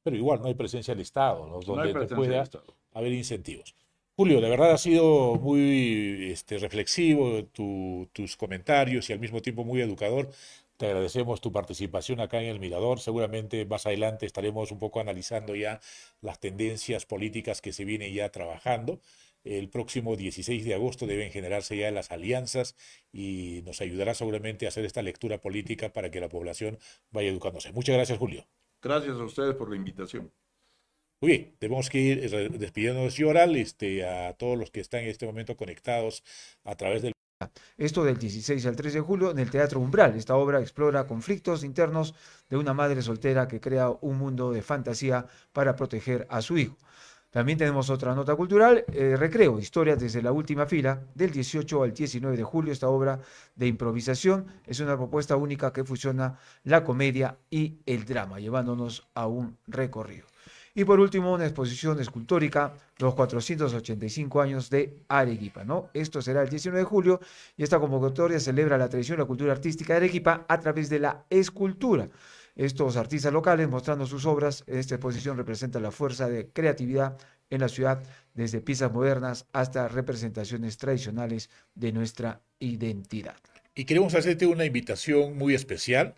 Pero igual no hay presencia del Estado, ¿no? No hay Donde te presencia del pueda Estado. haber incentivos. Julio, de verdad ha sido muy reflexivo tus comentarios y al mismo tiempo muy educador. Te agradecemos tu participación acá en El Mirador. Seguramente más adelante estaremos un poco analizando ya las tendencias políticas que se vienen ya trabajando. El próximo 16 de agosto deben generarse ya las alianzas y nos ayudará seguramente a hacer esta lectura política para que la población vaya educándose. Muchas gracias, Julio. Gracias a ustedes por la invitación. Muy bien, tenemos que ir despidiéndonos, Yoral, a todos los que están en este momento conectados a través del... Esto del 16 al 3 de julio en el Teatro Umbral. Esta obra explora conflictos internos de una madre soltera que crea un mundo de fantasía para proteger a su hijo. También tenemos otra nota cultural, Recreo, historias desde la última fila, del 18 al 19 de julio. Esta obra de improvisación es una propuesta única que fusiona la comedia y el drama, llevándonos a un recorrido. Y por último, una exposición escultórica, los 485 años de Arequipa, ¿no? Esto será el 19 de julio y esta convocatoria celebra la tradición y la cultura artística de Arequipa a través de la escultura. Estos artistas locales mostrando sus obras, esta exposición representa la fuerza de creatividad en la ciudad, desde piezas modernas hasta representaciones tradicionales de nuestra identidad. Y queremos hacerte una invitación muy especial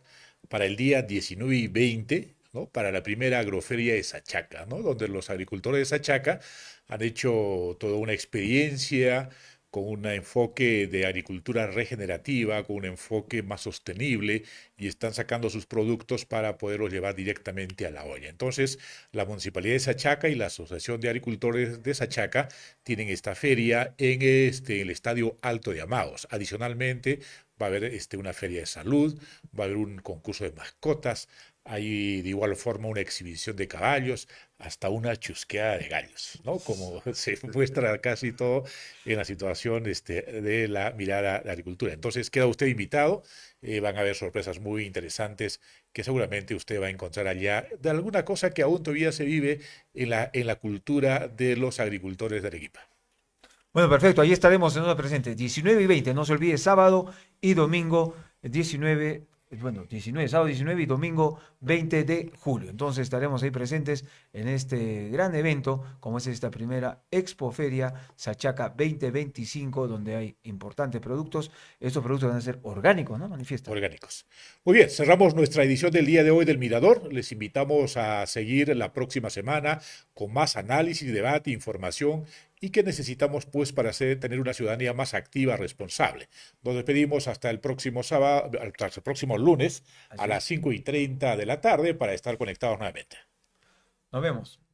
para el día 19 y 20. ¿no? Para la primera agroferia de Sachaca, ¿no? Donde los agricultores de Sachaca han hecho toda una experiencia con un enfoque de agricultura regenerativa, con un enfoque más sostenible y están sacando sus productos para poderlos llevar directamente a la olla. Entonces, la Municipalidad de Sachaca y la Asociación de Agricultores de Sachaca tienen esta feria en el Estadio Alto de Amados. Adicionalmente, va a haber una feria de salud, va a haber un concurso de mascotas, hay de igual forma una exhibición de caballos, hasta una chusqueada de gallos, ¿no? Como se muestra casi todo en la situación de la mirada de la agricultura. Entonces queda usted invitado, van a haber sorpresas muy interesantes que seguramente usted va a encontrar allá, de alguna cosa que aún todavía se vive en la cultura de los agricultores de Arequipa. Bueno, perfecto, ahí estaremos en una presente, 19 y 20, no se olvide, sábado y domingo 19, bueno, 19, sábado 19 y domingo 20 de julio. Entonces estaremos ahí presentes en este gran evento, como es esta primera Expoferia Sachaca 2025, donde hay importantes productos. Estos productos van a ser orgánicos, ¿no? Manifiesta. Orgánicos. Muy bien, cerramos nuestra edición del día de hoy del Mirador. Les invitamos a seguir la próxima semana con más análisis, debate, información y que necesitamos pues para tener una ciudadanía más activa, responsable. Nos despedimos hasta el próximo sábado, hasta el próximo lunes a Así las es. 5:30 de la tarde para estar conectados nuevamente. Nos vemos.